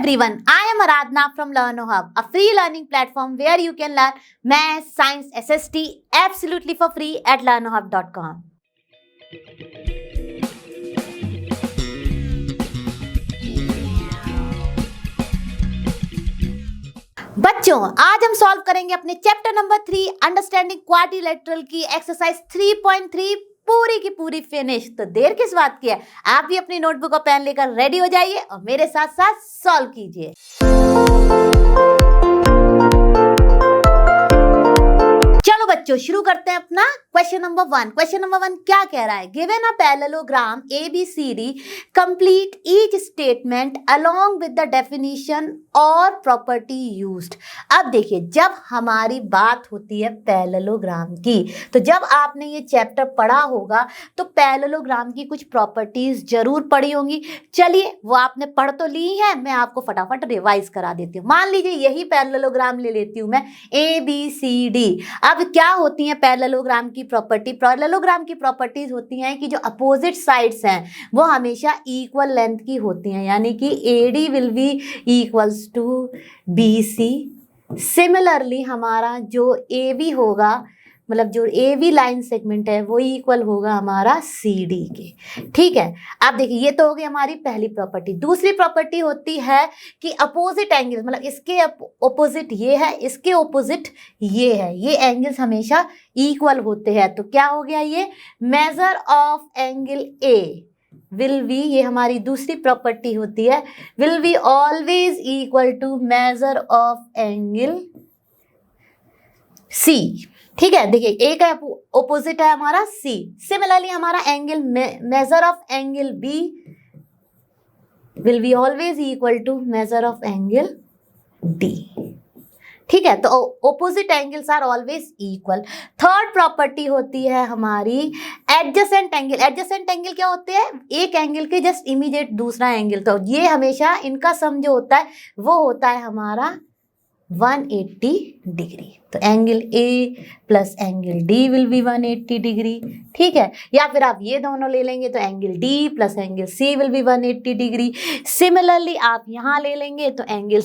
everyone, I am Aradhna from LearnoHub, a free learning platform where you can learn math, science, SST absolutely for free at learnohub.com. बच्चों, आज हम solve करेंगे अपने chapter number 3 understanding quadrilateral की exercise 3.3 पूरी की पूरी finish. तो देर किस बात की है, आप भी अपनी नोटबुक और पेन लेकर रेडी हो जाइए और मेरे साथ साथ सॉल्व कीजिए। चलो बच्चों, शुरू करते हैं अपना क्वेश्चन नंबर 1। क्वेश्चन नंबर 1 क्या कह रहा है? Given a parallelogram ABCD, complete each statement along with the definition और प्रॉपर्टी यूज्ड। अब देखिए, जब हमारी बात होती है पैरेललोग्राम की, तो जब आपने ये चैप्टर पढ़ा होगा तो पैरेललोग्राम की कुछ प्रॉपर्टीज जरूर पढ़ी होंगी। चलिए, वो आपने पढ़ तो ली है, मैं आपको फटाफट रिवाइज करा देती हूँ। मान लीजिए यही पैरेललोग्राम ले लेती हूँ मैं, ABCD। अब क्या होती है पैरेललोग्राम की प्रॉपर्टी? पैरेललोग्राम की प्रॉपर्टीज होती हैं कि जो अपोजिट साइड्स हैं वो हमेशा इक्वल लेंथ की होती हैं, यानी कि AD will be equals to BC। Similarly हमारा जो AB होगा, मतलब जो AB लाइन सेगमेंट है वो इक्वल होगा हमारा CD के। ठीक है, अब देखिए ये तो हो गई हमारी पहली प्रॉपर्टी। दूसरी प्रॉपर्टी होती है कि अपोजिट एंगल, मतलब इसके अपोजिट ये है, इसके अपोजिट ये है, ये एंगल्स हमेशा इक्वल होते हैं। तो क्या हो गया ये? Measure of angle A will be, ये हमारी दूसरी प्रॉपर्टी होती है, will be always equal to measure of angle C। ठीक है, देखिए A का ओपोजिट है हमारा C। सिमिलरली हमारा angle measure of angle B will be always equal to measure of angle D। ठीक है, तो opposite angles are always equal. Third property होती है हमारी एडजेसेंट एंगल। एडजेसेंट एंगल क्या होते हैं? एक एंगल के जस्ट इमीडिएट दूसरा एंगल। तो ये हमेशा इनका सम जो होता है वो होता है हमारा 180 डिग्री। तो angle A plus angle D will be 180 degree. ठीक है, या फिर आप ये दोनों ले लेंगे तो angle D plus angle C will be 180 degree. Similarly आप यहाँ ले लेंगे तो angle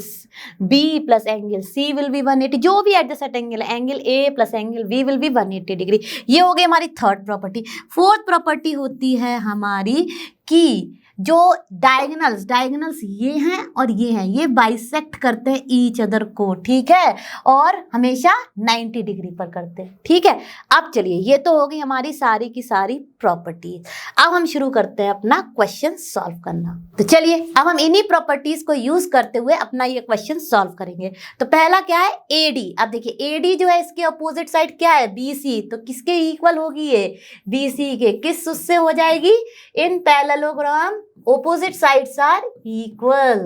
B plus angle C will be 180। जो भी एडजेसेंट एंगल है, angle A plus angle B will be 180 degree. ये हो गई हमारी थर्ड प्रॉपर्टी। फोर्थ प्रॉपर्टी होती है हमारी कि जो डायगोनल्स ये हैं और ये हैं, ये बाइसेक्ट करते हैं ईच अदर को। ठीक है, और हमेशा 90 डिग्री पर करते हैं। ठीक है, अब चलिए, ये तो हो गई हमारी सारी की सारी प्रॉपर्टीज। अब हम शुरू करते हैं अपना क्वेश्चन सॉल्व करना। तो चलिए, अब हम इन्हीं प्रॉपर्टीज को यूज करते हुए अपना ये क्वेश्चन सॉल्व करेंगे। तो पहला क्या है? AD। अब देखिए AD जो है, इसके अपोजिट साइड क्या है? BC। तो किसके इक्वल होगी ये? BC के। किस उससे हो जाएगी? इन parallelogram opposite sides are equal।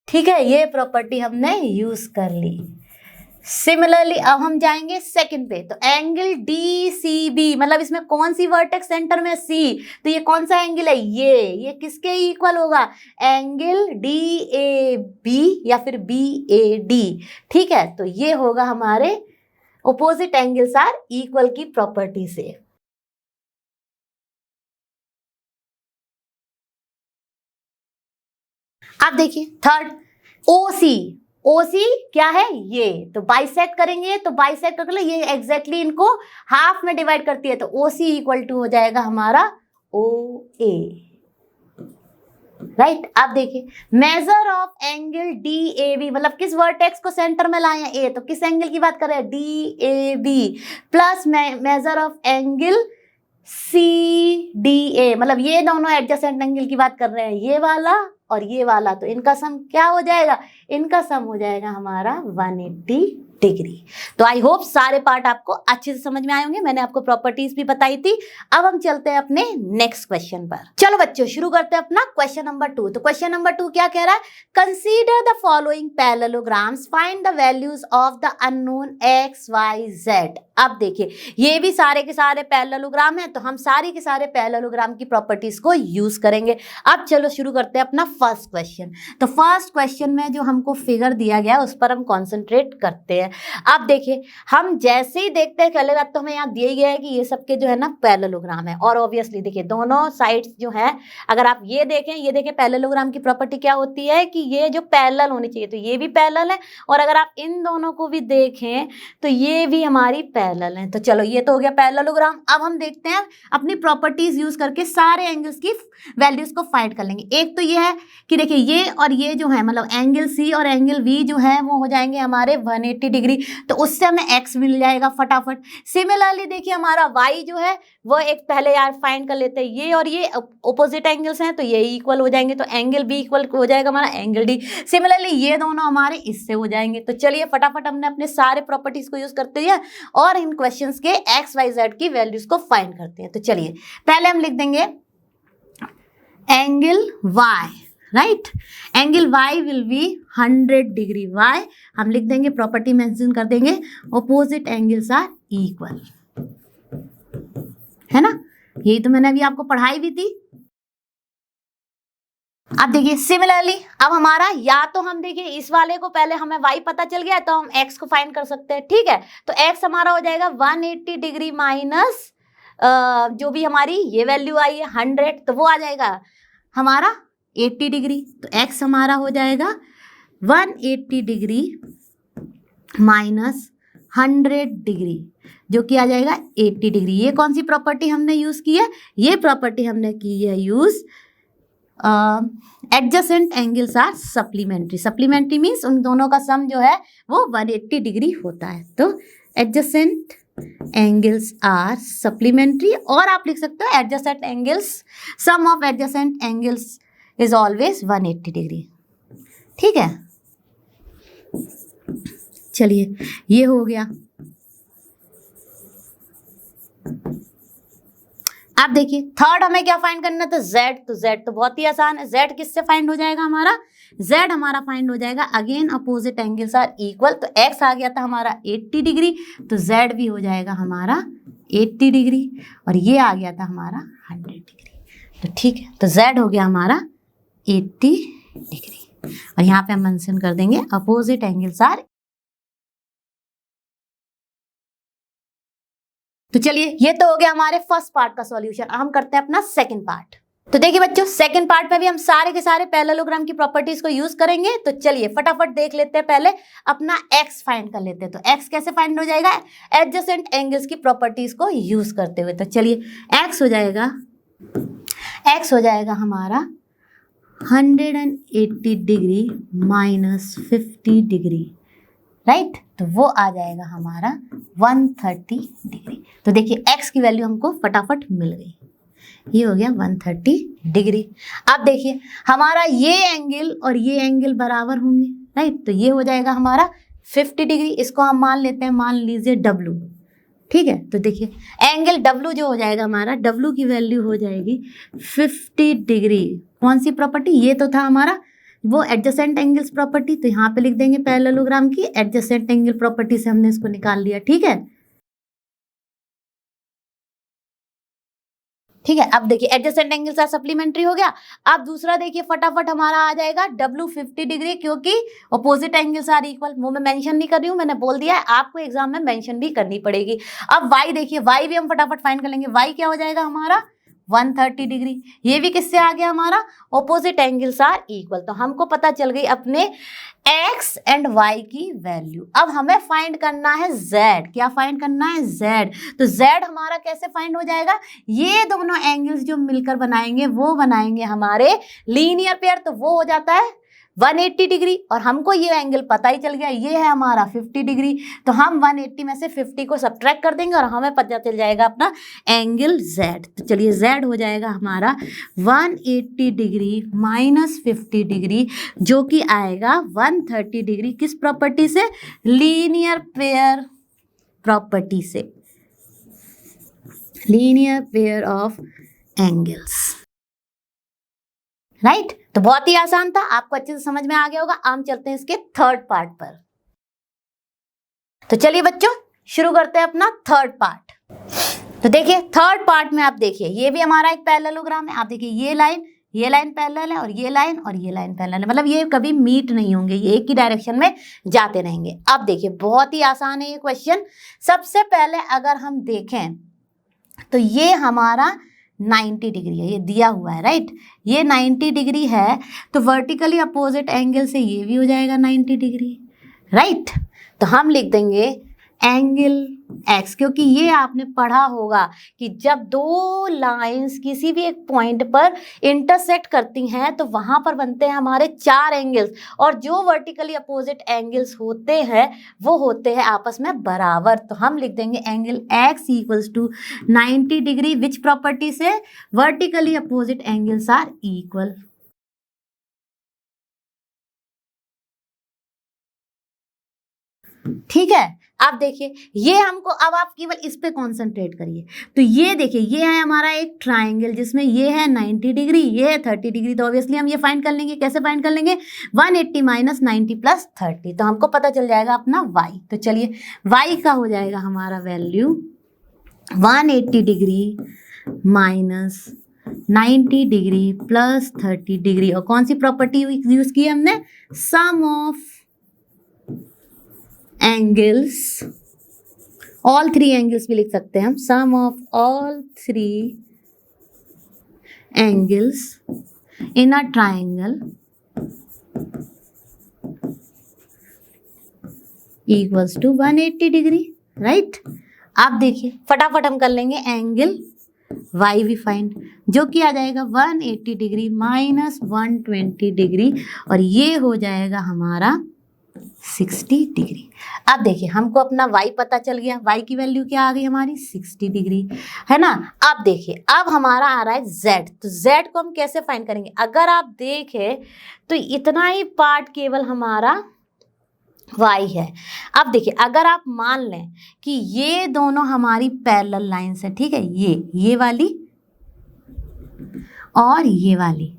ठीक है, ये प्रॉपर्टी हमने यूज कर ली। सिमिलरली अब हम जाएंगे सेकंड पे। तो एंगल DCB, मतलब इसमें कौन सी वर्टेक्स सेंटर में? C। तो ये कौन सा एंगल है? ये किसके इक्वल होगा? एंगल DAB या फिर BAD। ठीक है, तो ये होगा हमारे ऑपोजिट एंगल्स आर इक्वल की प्रॉपर्टी से। अब देखिए थर्ड, OC क्या है? ये तो बाइसेक्ट करेंगे, तो बाइसेक्ट कर ये एग्जैक्टली इनको हाफ में डिवाइड करती है, तो OC इक्वल टू हो जाएगा हमारा OA। राइट, अब देखिए मेजर ऑफ एंगल DAB, मतलब किस वर्टेक्स को सेंटर में लाए हैं? A। तो किस एंगल की बात कर रहे हैं? DAB plus major of angle CDA, मतलब ये दोनों एडजेसेंट एंगल की बात कर रहे हैं, ये वाला और ये वाला। तो इनका सम क्या हो जाएगा? इनका सम हो जाएगा हमारा 180 डिग्री। तो आई होप सारे पार्ट आपको अच्छे से समझ में आए होंगे। मैंने आपको प्रॉपर्टीज भी बताई थी। अब हम चलते हैं अपने नेक्स्ट क्वेश्चन पर। चलो बच्चों, शुरू करते हैं अपना क्वेश्चन नंबर 2। तो क्वेश्चन नंबर 2 क्या कह रहा है? Consider the following parallelograms, find the values of the unknown X, Y, Z। अब देखिए, ये भी सारे के सारे पैरेललोग्राम है, तो हम सारे के सारे पैरेललोग्राम की प्रॉपर्टीज को यूज करेंगे। अब चलो शुरू करते हैं अपना फर्स्ट क्वेश्चन। तो फर्स्ट क्वेश्चन में जो हमको फिगर दिया गया उस पर हम कॉन्सेंट्रेट करते हैं। अब देखिए हम जैसे ही देखते हैं, पहले बात तो हमें यहाँ दिया गया है कि ये सबके जो है ना पैरेललोग्राम है, और ऑब्वियसली देखिए दोनों साइड्स जो है, अगर आप ये देखें पैरेललोग्राम की प्रॉपर्टी क्या होती है कि ये जो पैरेलल होनी चाहिए, तो ये भी पैरेलल है, और अगर आप इन दोनों को भी देखें तो ये भी हमारी पैरेलल है। तो चलो ये तो हो गया पैरेललोग्राम। अब हम देखते हैं अपनी प्रॉपर्टीज यूज करके सारे एंगल्स की वैल्यूज को फाइंड कर लेंगे। एक तो ये है कि देखिए ये और ये जो है मतलब एंगल सी और एंगल वी जो है वो हो जाएंगे हमारे 180 डिग्री, तो उससे हमें एक्स मिल जाएगा फटाफट। सिमिलरली देखिए हमारा वाई जो है वो एक पहले यार फाइंड कर लेते हैं, ये और ये ऑपोजिट एंगल्स हैं तो ये इक्वल हो जाएंगे, तो एंगल बी इक्वल हो जाएगा हमारा एंगल डी। सिमिलरली ये दोनों हमारे इससे हो जाएंगे। तो चलिए फटाफट हमने अपने सारे प्रॉपर्टीज को यूज करते हैं और इन क्वेश्चंस के एक्स वाई जेड की वैल्यूज को फाइंड करते हैं। तो चलिए पहले हम लिख देंगे angle y, right, angle y will be 100 degree. y हम लिख देंगे, प्रॉपर्टी मेंशन कर देंगे, ऑपोजिट एंगल्स आर इक्वल, है ना, यही तो मैंने अभी आपको पढ़ाई भी थी। अब देखिए सिमिलरली अब हमारा या तो हम देखिए इस वाले को पहले हमें y पता चल गया तो हम x को फाइंड कर सकते हैं, ठीक है। तो x हमारा हो जाएगा 180 डिग्री माइनस जो भी हमारी ये वैल्यू आई है 100, तो वो आ जाएगा हमारा 80 डिग्री। तो x हमारा हो जाएगा 180 डिग्री माइनस 100 डिग्री जो कि आ जाएगा 80 डिग्री। ये कौन सी प्रॉपर्टी हमने यूज की है? ये प्रॉपर्टी हमने की है use adjacent angles are supplementary. Supplementary means उन दोनों का सम जो है वो 180 डिग्री होता है। तो एडजेसेंट एंगल्स आर सप्लीमेंट्री, और आप लिख सकते हो adjacent angles, sum of adjacent angles is always 180 degree, ठीक है। चलिए ये हो गया। अब देखिए थर्ड हमें क्या फाइंड करना था? z। तो z तो बहुत ही आसान है, z किससे फाइंड हो जाएगा हमारा? z हमारा फाइंड हो जाएगा again opposite angles are equal. तो x आ गया था हमारा 80 डिग्री, तो z भी हो जाएगा हमारा 80 डिग्री, और ये आ गया था हमारा 100 डिग्री। तो ठीक है, तो z हो गया हमारा 80 डिग्री, और यहाँ पे हम मेंशन कर देंगे अपोजिट एंगल्स आर। तो चलिए ये तो हो गया हमारे फर्स्ट पार्ट का सॉल्यूशन। हम करते हैं अपना सेकंड पार्ट। तो देखिए बच्चों सेकंड पार्ट में भी हम सारे के सारे पैरेललोग्राम की प्रॉपर्टीज को यूज करेंगे। तो चलिए फटाफट देख लेते हैं, पहले अपना x फाइंड कर लेते हैं। तो x कैसे फाइंड हो जाएगा? एडजेसेंट एंगल्स की प्रॉपर्टीज को यूज करते हुए। तो चलिए x हो जाएगा हमारा 180 डिग्री माइनस 50 डिग्री, राइट, तो वो आ जाएगा हमारा 130 डिग्री। तो देखिए x की वैल्यू हमको फटाफट मिल गई, ये हो गया 130 डिग्री। अब देखिए हमारा ये एंगल और ये एंगल बराबर होंगे, राइट, तो ये हो जाएगा हमारा 50 डिग्री। इसको हम मान लेते हैं, मान लीजिए W, ठीक है। तो देखिए एंगल W जो हो जाएगा हमारा, W की वैल्यू हो जाएगी 50 डिग्री। कौन सी प्रॉपर्टी? ये तो था हमारा वो एडजेसेंट एंगल्स प्रॉपर्टी, तो यहाँ पे लिख देंगे पैरेललोग्राम की एडजेसेंट एंगल प्रॉपर्टी से हमने इसको निकाल लिया, ठीक है। ठीक है, अब देखिए एडजेसेंट एंगल्स आर सप्लीमेंट्री हो गया। अब दूसरा देखिए फटाफट हमारा आ जाएगा W 50 डिग्री, क्योंकि ऑपोजिट एंगल्स आर इक्वल। वो मैं मेंशन नहीं कर रही हूँ, मैंने बोल दिया है, आपको एग्जाम में मेंशन भी करनी पड़ेगी। अब Y देखिए, Y भी हम फटाफट फाइंड कर लेंगे। Y क्या हो जाएगा हमारा 130 डिग्री। ये भी किससे आ गया हमारा? Opposite angles are equal. तो हमको पता चल गई अपने x एंड y की वैल्यू। अब हमें फाइंड करना है z। क्या फाइंड करना है? z। तो z हमारा कैसे फाइंड हो जाएगा? ये दोनों एंगल्स जो मिलकर बनाएंगे वो बनाएंगे हमारे लीनियर पेयर, तो वो हो जाता है 180 डिग्री। और हमको ये एंगल पता ही चल गया, ये है हमारा 50 डिग्री। तो हम 180 में से 50 को सब्ट्रैक्ट कर देंगे और हमें पता चल जाएगा अपना एंगल z। तो चलिए z हो जाएगा हमारा 180 डिग्री माइनस 50 डिग्री, जो कि आएगा 130 डिग्री। किस प्रॉपर्टी से? लीनियर पेयर प्रॉपर्टी से, linear pair of angles, right. तो बहुत ही आसान था, आपको अच्छे से समझ में आ गया होगा। हम चलते हैं इसके थर्ड पार्ट पर। तो चलिए बच्चों शुरू करते हैं अपना थर्ड पार्ट। तो देखिए थर्ड पार्ट में आप देखिए ये भी हमारा एक पैरेललोग्राम है। आप देखिए ये लाइन, ये लाइन पैरेलल है और ये लाइन पैरेलल है, मतलब ये कभी मीट नहीं होंगे, ये एक ही डायरेक्शन में जाते रहेंगे। अब देखिए बहुत ही आसान है ये क्वेश्चन। सबसे पहले अगर हम देखें तो ये हमारा 90 डिग्री है, ये दिया हुआ है राइट, ये 90 डिग्री है, तो वर्टिकली अपोजिट एंगल से ये भी हो जाएगा 90 डिग्री राइट। तो हम लिख देंगे एंगल एक्स, क्योंकि ये आपने पढ़ा होगा कि जब दो लाइंस किसी भी एक पॉइंट पर इंटरसेक्ट करती हैं तो वहां पर बनते हैं हमारे 4 एंगल्स, और जो वर्टिकली अपोजिट एंगल्स होते हैं वो होते हैं आपस में बराबर। तो हम लिख देंगे angle x equals to 90 degree, which property से, vertically opposite angles are equal. ठीक है, अब देखिए ये हमको, अब आप केवल इस पे कॉन्सेंट्रेट करिए। तो ये देखिए ये है हमारा एक ट्राइंगल जिसमें ये है 90 डिग्री, ये है 30 डिग्री, तो ऑब्वियसली हम ये फाइंड कर लेंगे। कैसे फाइंड कर लेंगे? 180 माइनस 90 प्लस 30, तो हमको पता चल जाएगा अपना y। तो चलिए y का हो जाएगा हमारा value 180 degree minus 90 degree plus 30 degree, और कौन सी प्रॉपर्टी यूज की है हमने? Sum of angles, all 3 angles भी लिख सकते हैं हम, sum of all 3 angles in a triangle equals to 180 degree right. अब देखिए फटाफट हम कर लेंगे एंगल y भी फाइंड, जो कि आ जाएगा 180 डिग्री माइनस 120 डिग्री, और ये हो जाएगा हमारा 60 डिग्री। अब देखिए हमको अपना y पता चल गया, y की वैल्यू क्या आ गई हमारी? 60 डिग्री, है ना। अब देखिए अब हमारा आ रहा है z, तो z को हम कैसे फाइंड करेंगे? अगर आप देखें तो इतना ही पार्ट केवल हमारा y है। अब देखिए अगर आप मान लें कि ये दोनों हमारी पैरेलल लाइंस है, ठीक है, ये वाली और ये वाली,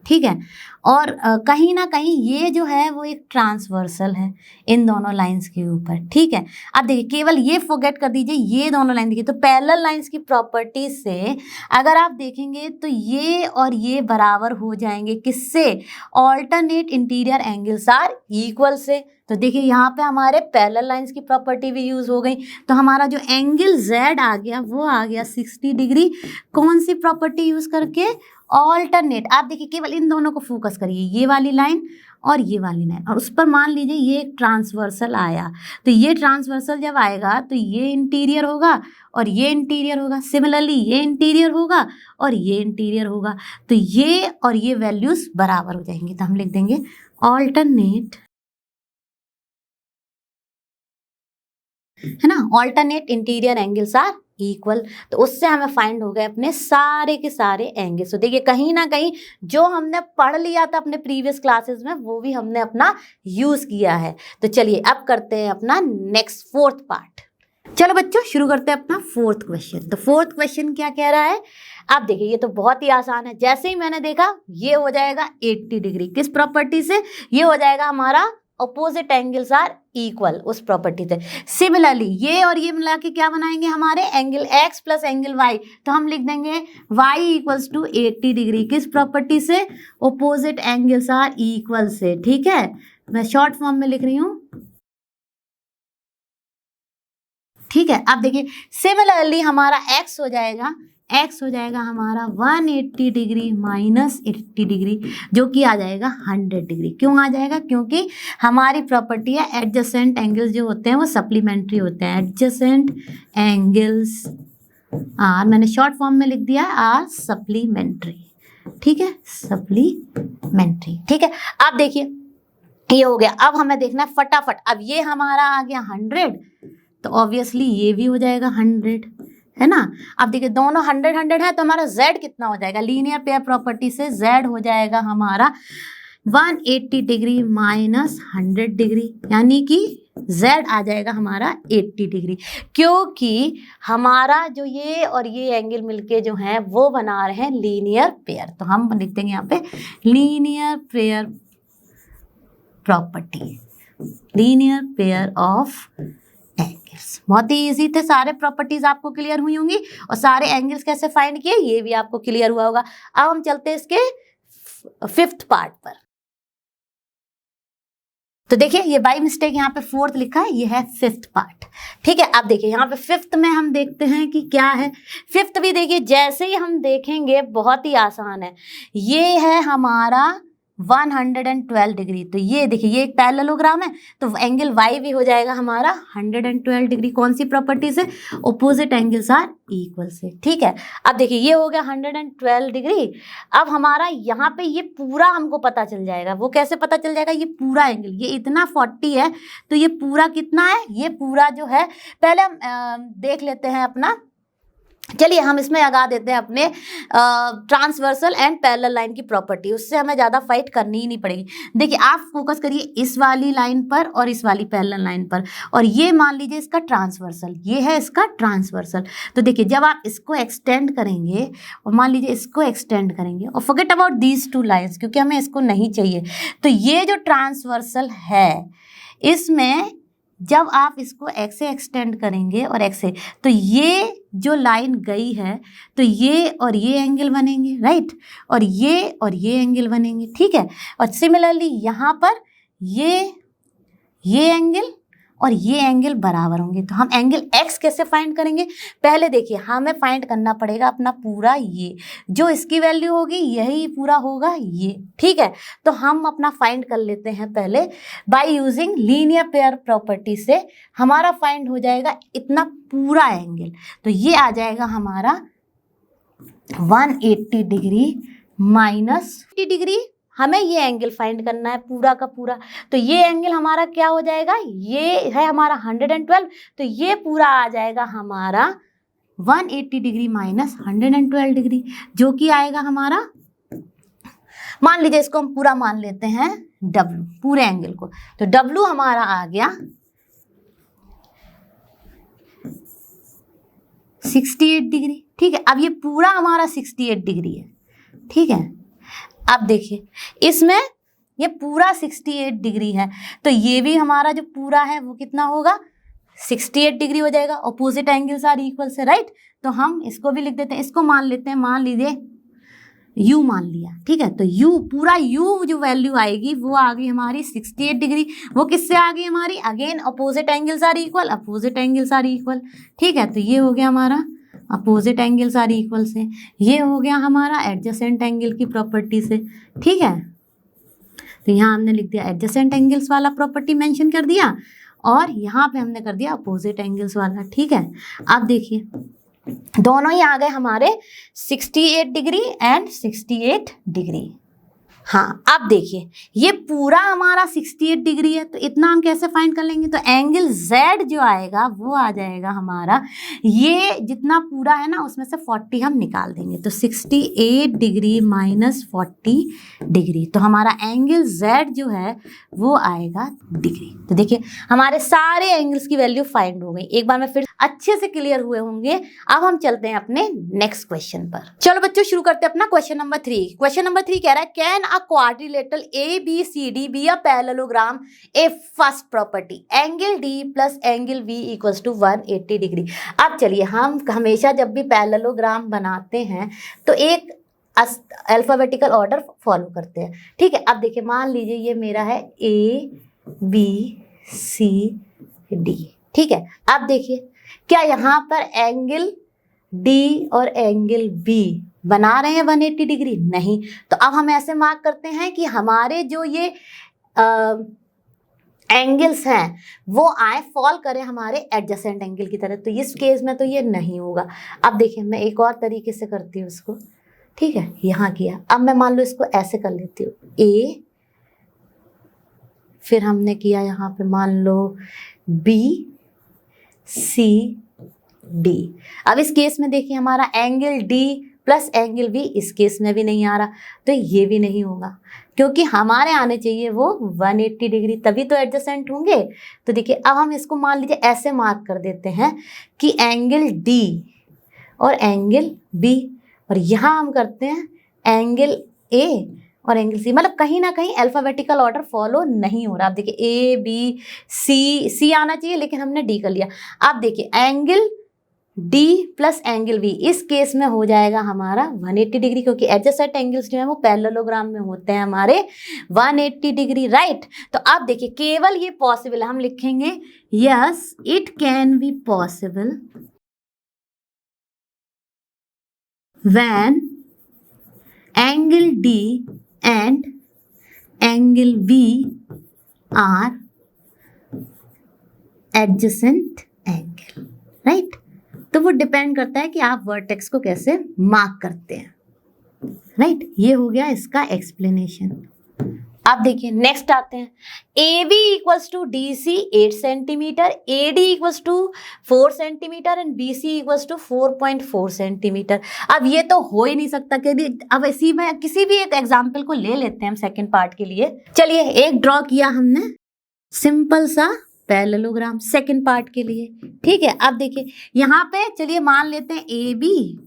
ठीक है, और कहीं ना कहीं ये जो है वो एक ट्रांसवर्सल है इन दोनों लाइंस के ऊपर, ठीक है। अब देखिए केवल ये फॉरगेट कर दीजिए, ये दोनों लाइन देखिए, तो पैरेलल लाइंस की प्रॉपर्टी से अगर आप देखेंगे तो ये और ये बराबर हो जाएंगे किससे? Alternate interior angles are equal से। तो देखिए यहाँ पे हमारे पैरेलल लाइंस की प्रॉपर्टी भी यूज हो गई, तो हमारा जो एंगल z आ गया वो आ गया 60 डिग्री, कौन सी प्रॉपर्टी यूज करके? ऑल्टरनेट। आप देखिए केवल इन दोनों को फोकस करिए, ये वाली लाइन और ये वाली लाइन, और उस पर मान लीजिए ये एक ट्रांसवर्सल आया, तो ये ट्रांसवर्सल जब आएगा तो ये इंटीरियर होगा और ये इंटीरियर होगा, सिमिलरली ये इंटीरियर होगा और ये इंटीरियर होगा, तो ये और ये वैल्यूज बराबर हो जाएंगी। तो हम लिख देंगे ऑल्टरनेट, है ना, alternate interior angles are equal. तो उससे हमें फाइंड हो गए अपने सारे के सारे एंगल्स। तो देखिए कहीं ना कहीं जो हमने पढ़ लिया था अपने प्रीवियस क्लासेस में वो भी हमने अपना यूज किया है। तो चलिए अब करते हैं अपना नेक्स्ट 4th पार्ट। चलो बच्चों शुरू करते हैं अपना 4th क्वेश्चन। तो 4th क्वेश्चन क्या कह रहा है? आप देखिए ये तो बहुत ही आसान है, जैसे ही मैंने देखा ये हो जाएगा 80 डिग्री, किस प्रॉपर्टी से? ये हो जाएगा हमारा अपोजिट एंगल्स आर इक्वल, उस प्रॉपर्टी से। सिमिलरली ये और ये मिला के क्या बनाएंगे हमारे? Angle x plus angle y, तो हम लिख देंगे y इक्वल्स टू 80 डिग्री, किस प्रॉपर्टी से? अपोजिट एंगल्स आर इक्वल से, ठीक है। मैं शॉर्ट फॉर्म में लिख रही हूँ, ठीक है। अब देखिए सिमिलरली हमारा x हो जाएगा हमारा 180 डिग्री माइनस 80 डिग्री, जो कि आ जाएगा 100 डिग्री। क्यों आ जाएगा? क्योंकि हमारी प्रॉपर्टी है एडजेसेंट एंगल्स जो होते हैं वो सप्लीमेंट्री होते हैं। एडजेसेंट एंगल्स आर, मैंने शॉर्ट फॉर्म में लिख दिया आर सप्लीमेंट्री, ठीक है, सप्लीमेंट्री, ठीक है। अब देखिए ये हो गया, अब हमें देखना है फटाफट, अब ये हमारा आ गया 100, तो ऑब्वियसली ये भी हो जाएगा 100, है ना। अब देखिए दोनों 100 है, तो हमारा z कितना हो जाएगा? लीनियर पेयर प्रॉपर्टी से z हो जाएगा हमारा 180 डिग्री माइनस 100 डिग्री, यानी कि z आ जाएगा हमारा 80 डिग्री, क्योंकि हमारा जो ये और ये एंगल मिलके जो है वो बना रहे हैं लीनियर पेयर। तो हम लिख देंगे यहाँ पे linear pair property, linear pair of angles. बहुत ही इजी थे, सारे प्रॉपर्टीज आपको क्लियर हुई होंगी और सारे एंगल्स कैसे फाइंड किए ये भी आपको क्लियर हुआ होगा। अब हम चलते हैं इसके फिफ्थ पार्ट पर। तो देखिए ये बाई मिस्टेक यहाँ पे फोर्थ लिखा है, ये है फिफ्थ पार्ट। ठीक है, अब देखिए यहाँ पे फिफ्थ में हम देखते हैं कि क्या है। फिफ्थ भी देखिए जैसे ही हम देखेंगे बहुत ही आसान है। ये है हमारा 112 डिग्री। तो ये देखिए ये एक पैरेललोग्राम है, तो एंगल वाई भी हो जाएगा हमारा 112 डिग्री। कौन सी प्रॉपर्टी से? ऑपोजिट एंगल्स आर इक्वल से। ठीक है, अब देखिए ये हो गया 112 डिग्री। अब हमारा यहाँ पे ये पूरा हमको पता चल जाएगा। वो कैसे पता चल जाएगा? ये पूरा एंगल, ये इतना 40 है तो ये पूरा कितना है? ये पूरा जो है, पहले हम देख लेते हैं अपना, चलिए हम इसमें लगा देते हैं अपने ट्रांसवर्सल एंड पैरेलल लाइन की प्रॉपर्टी, उससे हमें ज़्यादा फाइट करनी ही नहीं पड़ेगी। देखिए आप फोकस करिए इस वाली लाइन पर और इस वाली पैरेलल लाइन पर, और ये मान लीजिए इसका ट्रांसवर्सल, ये है इसका ट्रांसवर्सल। तो देखिए जब आप इसको एक्सटेंड करेंगे और मान लीजिए इसको एक्सटेंड करेंगे, और forget about these two lines क्योंकि हमें इसको नहीं चाहिए, तो ये जो ट्रांसवर्सल है इसमें जब आप इसको x से एक्सटेंड करेंगे और x से, तो ये जो लाइन गई है तो ये और ये एंगल बनेंगे, राइट, और ये एंगल बनेंगे। ठीक है, और सिमिलरली यहाँ पर ये एंगल और ये एंगल बराबर होंगे। तो हम एंगल x कैसे फाइंड करेंगे? पहले देखिए हमें फाइंड करना पड़ेगा अपना पूरा, ये जो इसकी वैल्यू होगी यही पूरा होगा ये। ठीक है, तो हम अपना फाइंड कर लेते हैं पहले by using linear pair property से। हमारा फाइंड हो जाएगा इतना पूरा एंगल, तो ये आ जाएगा हमारा 180 डिग्री माइनस 50 डिग्री। हमें ये एंगल फाइंड करना है पूरा का पूरा, तो ये एंगल हमारा क्या हो जाएगा? ये है हमारा 112, तो ये पूरा आ जाएगा हमारा 180 डिग्री माइनस 112 डिग्री, जो कि आएगा हमारा, मान लीजिए इसको हम पूरा मान लेते हैं W, पूरे एंगल को, तो W हमारा आ गया 68 डिग्री। ठीक है, अब ये पूरा हमारा 68 डिग्री है। ठीक है, अब देखिए इसमें ये पूरा 68 डिग्री है, तो ये भी हमारा जो पूरा है वो कितना होगा? 68 डिग्री हो जाएगा। ऑपोजिट एंगल्स आर इक्वल से, राइट। तो हम इसको भी लिख देते हैं, इसको मान लेते हैं, मान लीजिए u मान लिया। ठीक है, तो u पूरा u जो वैल्यू आएगी वो आ गई हमारी 68 डिग्री। वो किससे आ गई हमारी? Again opposite angles are equal, opposite angles are equal. ठीक है, तो ये हो गया हमारा अपोजिट एंगल्स आर इक्वल से, ये हो गया हमारा एडजेसेंट एंगल की प्रॉपर्टी से। ठीक है, तो यहाँ हमने लिख दिया एडजेसेंट एंगल्स वाला प्रॉपर्टी मेंशन कर दिया, और यहाँ पे हमने कर दिया अपोजिट एंगल्स वाला। ठीक है, अब देखिए दोनों ही आ गए हमारे 68 डिग्री एंड 68 डिग्री। हाँ, अब देखिए ये पूरा हमारा 68 डिग्री है, तो इतना हम कैसे फाइंड कर लेंगे? तो एंगल Z जो आएगा वो आ जाएगा हमारा, ये जितना पूरा है ना उसमें से 40 हम निकाल देंगे, तो 68 डिग्री माइनस 40 डिग्री, तो हमारा एंगल Z जो है वो आएगा डिग्री। तो देखिए हमारे सारे एंगल्स की वैल्यू फाइंड हो गई। एक बार में फिर अच्छे से क्लियर हुए होंगे। अब हम चलते हैं अपने नेक्स्ट क्वेश्चन पर। चलो बच्चों शुरू करते हैं अपना क्वेश्चन नंबर 3। क्वेश्चन नंबर 3 कह रहा है can a quadrilateral ABCD be a parallelogram A first property angle D plus angle V equals to 180 degree. अब चलिए हम हमेशा जब भी पैरेललोग्राम बनाते हैं तो एक अल्फाबेटिकल ऑर्डर फॉलो करते हैं। ठीक है, अब देखिए मान लीजिए ये मेरा है ABCD। ठीक है, अब देखिए क्या यहाँ पर एंगल D और एंगल B बना रहे हैं 180 डिग्री? नहीं। तो अब हम ऐसे मार्क करते हैं कि हमारे जो ये एंगल्स हैं वो आए फॉल करें हमारे एडजेसेंट एंगल की तरह। तो इस केस में तो ये नहीं होगा। अब देखिए मैं एक और तरीके से करती हूँ इसको। ठीक है, यहाँ किया, अब मैं मान लो इसको ऐसे कर लेती हूँ A, फिर हमने किया यहाँ पे मान लो B C D। अब इस केस में देखिए हमारा angle D plus angle B इस केस में भी नहीं आ रहा, तो ये भी नहीं होगा क्योंकि हमारे आने चाहिए वो 180 डिग्री, तभी तो एडजेसेंट होंगे। तो देखिए अब हम इसको मान लीजिए ऐसे मार्क कर देते हैं कि एंगल D और एंगल B, और यहाँ हम करते हैं एंगल A और एंगल C। मतलब कहीं ना कहीं अल्फाबेटिकल ऑर्डर फॉलो नहीं हो रहा। आप देखिए A B C आना चाहिए लेकिन हमने D कर लिया। आप देखिए angle D plus angle B, इस केस में हो जाएगा हमारा 180 डिग्री, क्योंकि एडजेसेंट एंगल्स जो है वो पैरेललोग्राम में होते हैं हमारे 180 डिग्री, राइट। तो अब देखिए केवल ये पॉसिबल है, हम लिखेंगे yes it can be possible when angle D and angle B are adjacent angle, right. तो वो डिपेंड करता है कि आप वर्टेक्स को कैसे मार्क करते हैं, राइट। ये हो गया इसका एक्सप्लेनेशन। अब देखिए नेक्स्ट आते हैं, A B equals to D C 8 centimetre, A D equals to 4 centimetre and B C equals to 4.4 centimetre. अब ये तो हो ही नहीं सकता, क्योंकि अब इसी में किसी भी एक एग्जाम्पल को ले लेते हैं हम सेकेंड पार्ट के लिए। चलिए एक ड्रॉ किया हमने सिंपल सा पैरेललोग्राम सेकंड पार्ट के लिए, ठीक है। अब देखिए यहाँ पे चलिए मान लेते हैं ए बी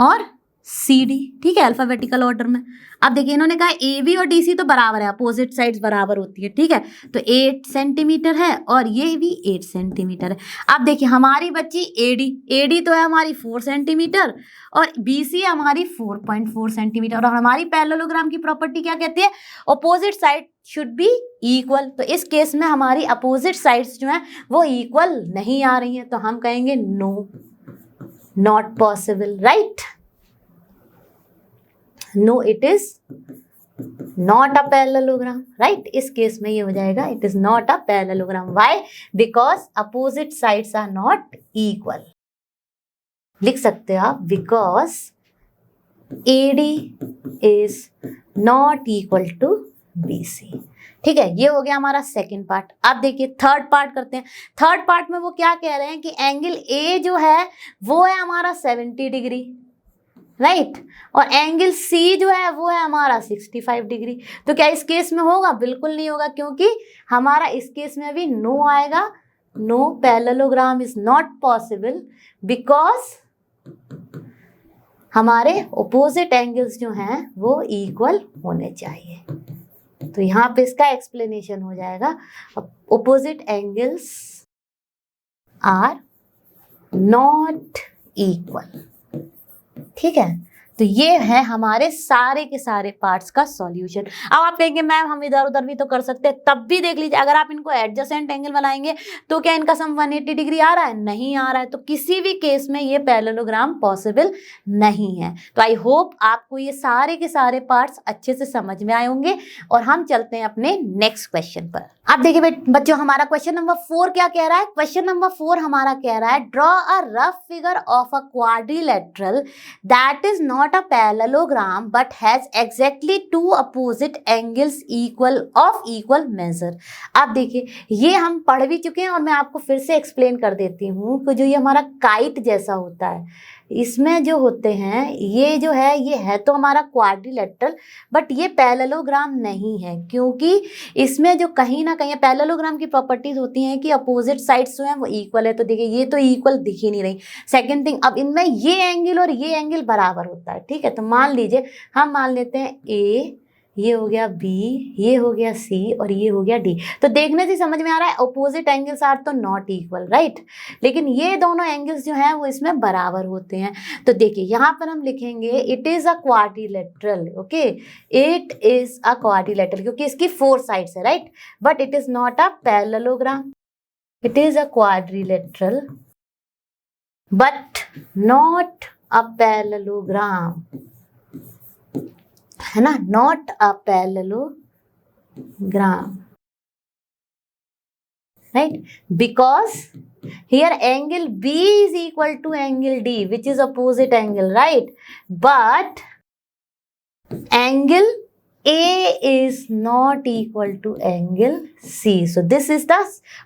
और सी डी, ठीक है, अल्फाबेटिकल ऑर्डर में। अब देखिए इन्होंने कहा ए बी और डी सी तो बराबर है, अपोजिट साइड्स बराबर होती है, ठीक है। तो 8 सेंटीमीटर है और ये भी 8 सेंटीमीटर है। अब देखिए हमारी बच्ची ए डी तो है हमारी 4 सेंटीमीटर और बी सी हमारी 4.4 सेंटीमीटर। और हमारी पैरेललोग्राम की प्रॉपर्टी क्या कहती है, opposite side should be equal. तो इस केस में हमारी अपोजिट साइड्स जो है वो इक्वल नहीं आ रही है, तो हम कहेंगे no, not possible, right. No it is not a parallelogram, right. इस केस में ये हो जाएगा it is not a parallelogram. Why? Because opposite sides are not equal. लिख सकते हो आप, because AD is not equal to BC, ठीक है। ये हो गया हमारा सेकंड पार्ट। अब देखिए थर्ड पार्ट करते हैं। थर्ड पार्ट में वो क्या कह रहे हैं कि एंगल A जो है वो है हमारा 70 डिग्री, राइट, और एंगल C जो है वो है हमारा 65 डिग्री। तो क्या इस केस में होगा? बिल्कुल नहीं होगा, क्योंकि हमारा इस केस में अभी नो आएगा। No, parallelogram is not possible because हमारे ऑपोजिट एंगल्स जो हैं वो इक्वल होने चाहिए। तो यहाँ पे इसका एक्सप्लेनेशन हो जाएगा, opposite angles are not equal, ठीक है। तो ये है हमारे सारे के सारे पार्ट्स का सॉल्यूशन। अब आप कहेंगे मैम हम इधर उधर भी तो कर सकते हैं, तब भी देख लीजिए अगर आप इनको एडजेसेंट एंगल बनाएंगे तो क्या इनका सम 180 डिग्री आ रहा है? नहीं आ रहा है। तो किसी भी केस में ये पैरेललोग्राम पॉसिबल नहीं है। तो आई होप आपको ये सारे के सारे पार्ट्स अच्छे से समझ में आए होंगे और हम चलते हैं अपने नेक्स्ट क्वेश्चन पर। अब देखिए बच्चों हमारा क्वेश्चन नंबर 4 क्या कह रहा है? क्वेश्चन नंबर 4 हमारा कह रहा है draw a rough figure of a quadrilateral that is not a parallelogram but has exactly two opposite angles of equal measure। अब देखिए ये हम पढ़ भी चुके हैं और मैं आपको फिर से एक्सप्लेन कर देती हूँ कि जो ये हमारा काइट जैसा होता है, इसमें जो होते हैं ये जो है ये है तो हमारा क्वाड्रिलेटरल, बट ये पैरेललोग्राम नहीं है, क्योंकि इसमें जो कहीं ना कहीं पैरेललोग्राम की प्रॉपर्टीज होती हैं कि अपोजिट साइड्स जो हैं वो इक्वल है। तो देखिए ये तो इक्वल दिख ही नहीं रही। सेकंड थिंग, अब इनमें ये एंगल और ये एंगल बराबर होता है, ठीक है। तो मान लीजिए हम मान लेते हैं A, ये हो गया B, ये हो गया C और ये हो गया D। तो देखने से समझ में आ रहा है अपोजिट एंगल्स आर तो नॉट इक्वल, राइट, लेकिन ये दोनों एंगल्स जो हैं वो इसमें बराबर होते हैं। तो देखिए यहाँ पर हम लिखेंगे it is a quadrilateral, okay, it is a quadrilateral, क्योंकि इसकी 4 साइड्स है, right, but it is not a parallelogram. It is a quadrilateral but not a parallelogram, है ना, not a parallelogram, right, because here angle B is equal to angle D which is opposite angle, right, but angle A is not equal to angle C. So this is the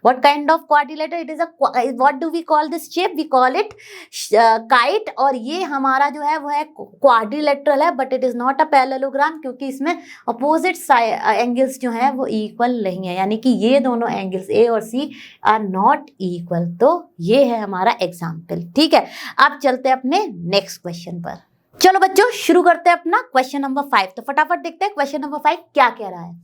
what kind of quadrilateral? It is a, what do we call this shape? We call it kite। और ये हमारा जो है वो है quadrilateral है, but it is not a parallelogram, क्योंकि इसमें अपोजिट एंगल्स जो हैं वो इक्वल नहीं है, यानी कि ये दोनों एंगल्स A और C आर नॉट इक्वल। तो ये है हमारा एग्जाम्पल, ठीक है। अब चलते हैं अपने नेक्स्ट क्वेश्चन पर। चलो बच्चों शुरू करते हैं अपना क्वेश्चन नंबर 5। तो फटाफट देखते हैं क्वेश्चन नंबर 5 क्या कह रहा है।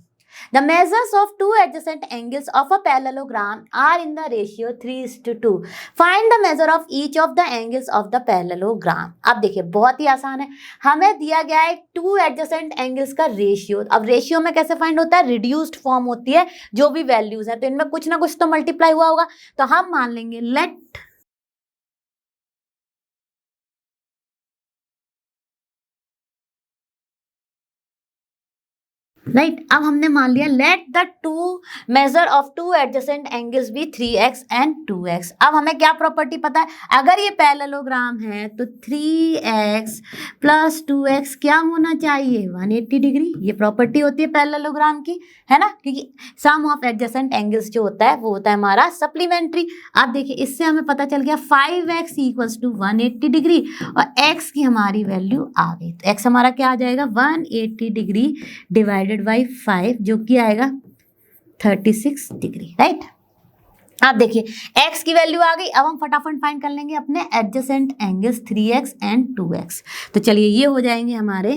The measures of two adjacent angles of a parallelogram are in the ratio 3:2. Find the measure of each of the angles of the parallelogram. अब देखिए बहुत ही आसान है, हमें दिया गया है टू एडजेसेंट एंगल्स का रेशियो। अब रेशियो में कैसे फाइंड होता है, रिड्यूस्ड फॉर्म होती है जो भी वैल्यूज है, तो इनमें कुछ ना कुछ तो मल्टीप्लाई हुआ होगा, तो हम मान लेंगे लेट राइट अब हमने मान लिया let the two measure of two adjacent angles be 3x and 2x। अब हमें क्या प्रॉपर्टी पता है, अगर ये पैरेललोग्राम है तो 3x प्लस 2x क्या होना चाहिए, 180 डिग्री। ये प्रॉपर्टी होती है पैरेललोग्राम की, है ना, क्योंकि सम ऑफ एडजेसेंट एंगल्स जो होता है वो होता है हमारा सप्लीमेंट्री। अब देखिए इससे हमें पता चल गया 5x इक्वल्स टू 180 डिग्री और x की हमारी वैल्यू आ गई, तो x हमारा क्या आ जाएगा 180 डिग्री डिवाइडेड बाई 5 जो कि आएगा 36 डिग्री, राइट। आप देखिए x की वैल्यू आ गई। अब हम फटाफट फाइंड कर लेंगे अपने adjacent angles 3x and 2x। तो चलिए ये हो जाएंगे हमारे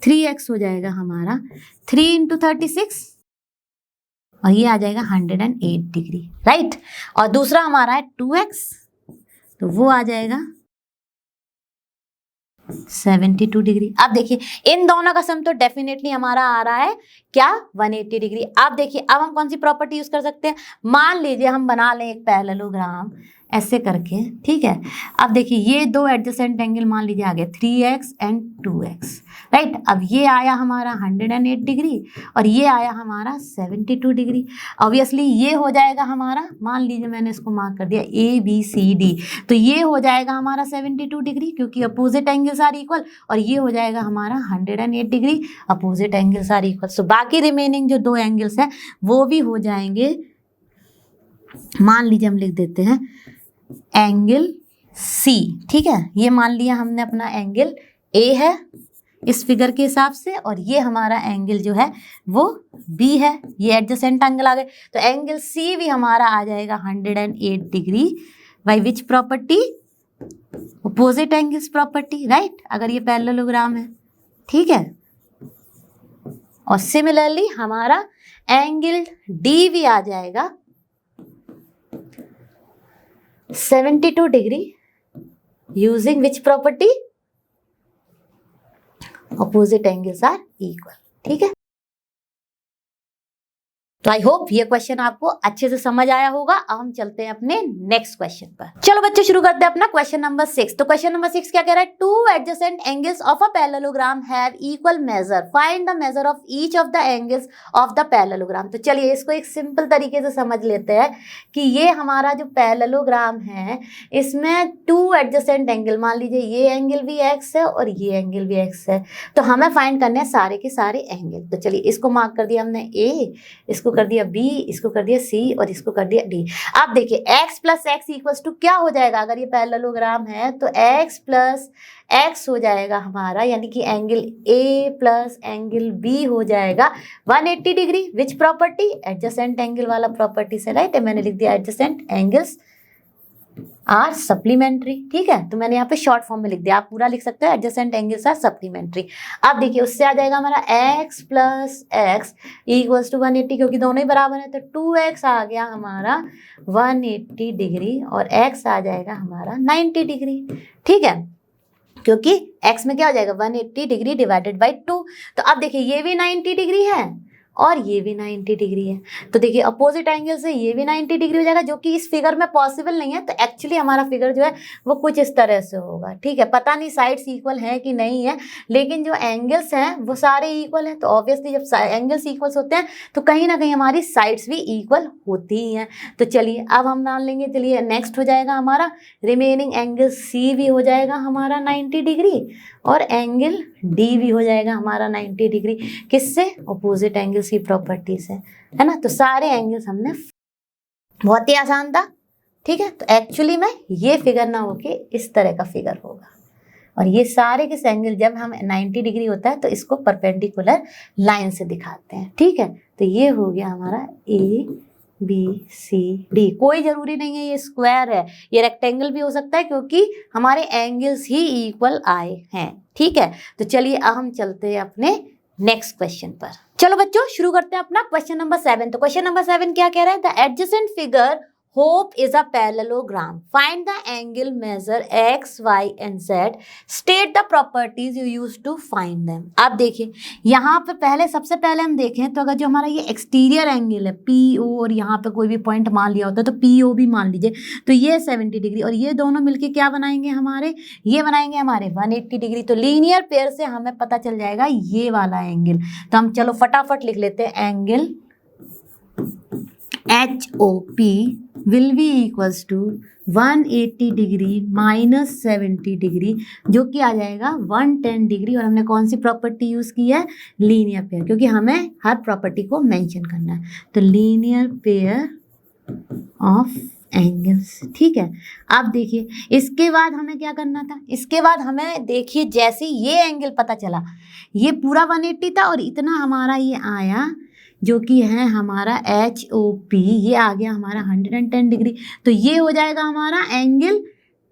3x हो जाएगा हमारा 3 इंटू 36 और ये आ जाएगा 108 डिग्री, राइट। और दूसरा हमारा है 2x, तो वो आ जाएगा 72 डिग्री। अब देखिए इन दोनों का सम तो डेफिनेटली हमारा आ रहा है क्या 180 डिग्री। अब देखिए अब हम कौन सी प्रॉपर्टी यूज कर सकते हैं, मान लीजिए हम बना लें एक पैरेललोग्राम ऐसे करके, ठीक है। अब देखिए ये दो एडजेसेंट एंगल मान लीजिए आ गए 3x एंड 2x, राइट। अब ये आया हमारा 108 डिग्री और ये आया हमारा 72 डिग्री। ऑब्वियसली ये हो जाएगा हमारा, मान लीजिए मैंने इसको मार्क कर दिया ABCD, तो ये हो जाएगा हमारा 72 डिग्री क्योंकि अपोजिट एंगल्स आर इक्वल, और ये हो जाएगा हमारा 108 degree, opposite angles are equal. So बाकी रिमेनिंग जो दो एंगल्स हैं वो भी हो जाएंगे, मान लीजिए हम लिख देते हैं एंगल C, ठीक है। ये मान लिया हमने अपना एंगल A है इस फिगर के हिसाब से, और ये हमारा एंगल जो है वो B है, ये एडजेसेंट एंगल आ गए। तो एंगल C भी हमारा आ जाएगा 108 degree by which property, opposite angles property, right, अगर ये पैरेललोग्राम है, ठीक है। और सिमिलरली हमारा एंगल D भी आ जाएगा 72 degree using which property, opposite angles are equal, ठीक है। तो आई होप ये क्वेश्चन आपको अच्छे से समझ आया होगा। अब हम चलते हैं अपने नेक्स्ट क्वेश्चन पर। चलो बच्चों शुरू करते हैं अपना क्वेश्चन नंबर 6। तो क्वेश्चन नंबर 6 क्या कह रहा है, to adjacent angles of a parallelogram have equal major, find the measure of each of the angles of the parallelogram. तो चलिए इसको एक सिंपल तरीके से समझ लेते हैं कि ये हमारा जो पैरेललोग्राम है इसमें टू एडजेसेंट एंगल, मान लीजिए ये एंगल भी x है और ये एंगल भी x है, तो हमें फाइंड करने हैं सारे के सारे एंगल। तो चलिए इसको मार्क कर दिया हमने A, इसको कर दिया B, इसको कर दिया C और इसको कर दिया D। अब देखिए x plus x equals to क्या हो जाएगा, अगर ये पैरेललोग्राम है तो x प्लस एक्स हो जाएगा हमारा, यानी कि angle A plus angle B हो जाएगा 180 degree. Which property, adjacent angle वाला प्रॉपर्टी से, राइट। मैंने लिख दिया एडजेसेंट एंगल्स आर सप्लीमेंट्री, ठीक है। तो मैंने यहाँ पे शॉर्ट फॉर्म में लिख दिया, आप पूरा लिख सकते हो एडजेसेंट एंगल्स आर सप्लीमेंट्री। अब देखिए उससे आ जाएगा हमारा x plus x equals to 180, क्योंकि दोनों ही बराबर है, तो 2x आ गया हमारा 180 डिग्री और x आ जाएगा हमारा 90 डिग्री, ठीक है, क्योंकि x में क्या हो जाएगा 180 डिग्री डिवाइडेड बाई 2। तो अब देखिए ये भी 90 डिग्री है और ये भी 90 डिग्री है, तो देखिए अपोजिट एंगल से ये भी 90 डिग्री हो जाएगा, जो कि इस फिगर में पॉसिबल नहीं है। तो एक्चुअली हमारा फिगर जो है वो कुछ इस तरह से होगा, ठीक है। पता नहीं साइड्स इक्वल है कि नहीं है, लेकिन जो एंगल्स हैं वो सारे इक्वल हैं। तो ऑब्वियसली जब एंगल्स इक्वल्स होते हैं तो कहीं ना कहीं हमारी साइड्स भी इक्वल होती ही हैं। तो चलिए अब हम मान लेंगे, चलिए नेक्स्ट हो जाएगा हमारा रिमेनिंग एंगल C भी हो जाएगा हमारा 90 डिग्री और एंगल D भी हो जाएगा हमारा 90 डिग्री, किससे, अपोजिट एंगल्स की प्रॉपर्टी से, है ना। तो सारे एंगल्स हमने, बहुत ही आसान था, ठीक है। तो एक्चुअली में ये फिगर ना होके इस तरह का फिगर होगा, और ये सारे के एंगल जब हम 90 डिग्री होता है तो इसको परपेंडिकुलर लाइन से दिखाते हैं, ठीक है। तो ये हो गया हमारा A ABCD। कोई जरूरी नहीं है ये स्क्वायर है, ये रेक्टेंगल भी हो सकता है क्योंकि हमारे एंगल्स ही इक्वल आए हैं। ठीक है, तो चलिए अब हम चलते हैं अपने नेक्स्ट क्वेश्चन पर। चलो बच्चों शुरू करते हैं अपना क्वेश्चन नंबर 7। तो क्वेश्चन नंबर 7 क्या कह रहा है? The adjacent figure hope is a parallelogram, find the angle, measure x, y and z, state the properties you use to find them. आप देखिए यहाँ पे सबसे पहले हम देखें तो अगर जो हमारा ये एक्सटीरियर एंगल है PO और यहाँ पे कोई भी पॉइंट मान लिया होता है तो PO भी मान लीजिए, तो ये 70 डिग्री और ये दोनों मिलके क्या बनाएंगे हमारे, ये बनाएंगे हमारे 180 डिग्री। तो लीनियर पेयर से हमें पता चल जाएगा ये वाला एंगल। तो हम चलो फटाफट लिख लेते हैं, angle HOP will be equals to 180 degree minus 70 degree, जो कि आ जाएगा 110 डिग्री। और हमने कौन सी प्रॉपर्टी यूज़ की है? लीनियर पेयर, क्योंकि हमें हर प्रॉपर्टी को मेंशन करना है। तो लीनियर पेयर ऑफ एंगल्स। ठीक है, अब देखिए इसके बाद हमें क्या करना था? इसके बाद हमें देखिए जैसे ये एंगल पता चला, ये पूरा 180 था और इतना हमारा ये आया जो कि है हमारा HOP, ये आ गया हमारा 110 डिग्री। तो ये हो जाएगा हमारा एंगल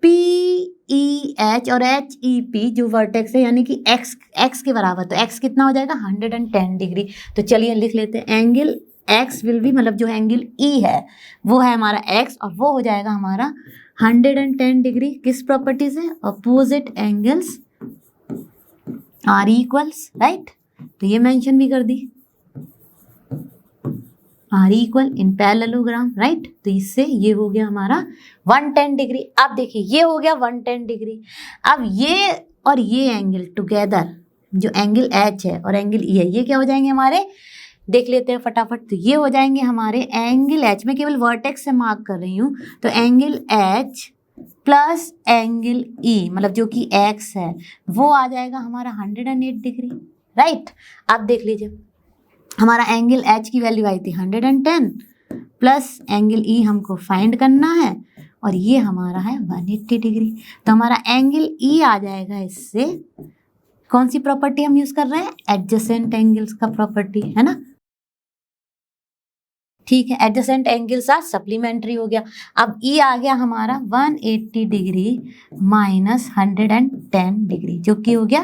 PEH और HEP जो वर्टेक्स है, यानी कि x के बराबर। तो x कितना हो जाएगा? 110 डिग्री। तो चलिए लिख लेते हैं, एंगल x विल भी, मतलब जो एंगल E है वो है हमारा x और वो हो जाएगा हमारा 110 डिग्री। किस प्रॉपर्टी से? Opposite angles are equals, right. तो ये मेंशन भी कर दी, are equal in parallelogram, right. तो इससे ये हो गया हमारा 110 डिग्री। अब देखिए ये हो गया 110 डिग्री। अब ये और ये एंगल टुगेदर, जो एंगल H है और एंगल E है, ये क्या हो जाएंगे हमारे? देख लेते हैं फटाफट। तो ये हो जाएंगे हमारे एंगल H, मैं केवल वर्टेक्स से मार्क कर रही हूँ। तो angle H plus angle E, मतलब जो कि X है, वो आ जाएगा हमारा 108 डिग्री, राइट। अब देख लीजिए हमारा एंगल H की वैल्यू आई थी 110 प्लस एंगल E हमको फाइंड करना है और ये हमारा है 180 डिग्री। तो हमारा एंगल E आ जाएगा, इससे कौन सी प्रॉपर्टी हम यूज कर रहे हैं? एडजेसेंट एंगल्स का प्रॉपर्टी, है ना। ठीक है, एडजेसेंट एंगल्स आर सप्लीमेंट्री हो गया। अब E आ गया हमारा 180 डिग्री माइनस 110 डिग्री, जो कि हो गया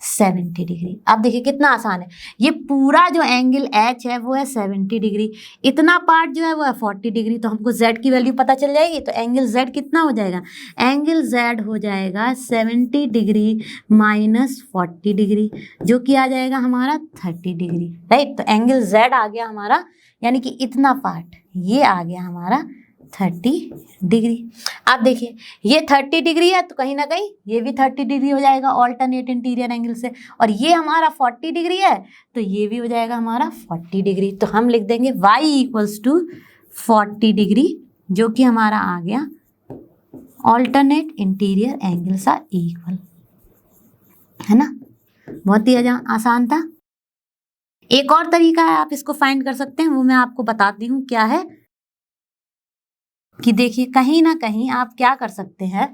70 डिग्री। अब देखिए कितना आसान है, ये पूरा जो एंगल H है वो है 70 डिग्री, इतना पार्ट जो है वो है 40 डिग्री। तो हमको Z की वैल्यू पता चल जाएगी। तो एंगल Z कितना हो जाएगा? एंगल Z हो जाएगा 70 डिग्री माइनस 40 डिग्री, जो कि आ जाएगा हमारा 30 डिग्री, राइट। तो एंगल Z आ गया हमारा, यानी कि इतना पार्ट ये आ गया हमारा 30 डिग्री। अब देखिए ये 30 डिग्री है तो कहीं ना कहीं ये भी 30 डिग्री हो जाएगा ऑल्टरनेट इंटीरियर एंगल से, और ये हमारा 40 डिग्री है तो ये भी हो जाएगा हमारा 40 डिग्री। तो हम लिख देंगे y इक्वल्स टू 40 डिग्री, जो कि हमारा आ गया alternate interior angles are equal, है ना। बहुत ही आसान था। एक और तरीका है आप इसको फाइंड कर सकते हैं, वो मैं आपको बताती हूँ क्या है। कि देखिए कहीं ना कहीं आप क्या कर सकते हैं,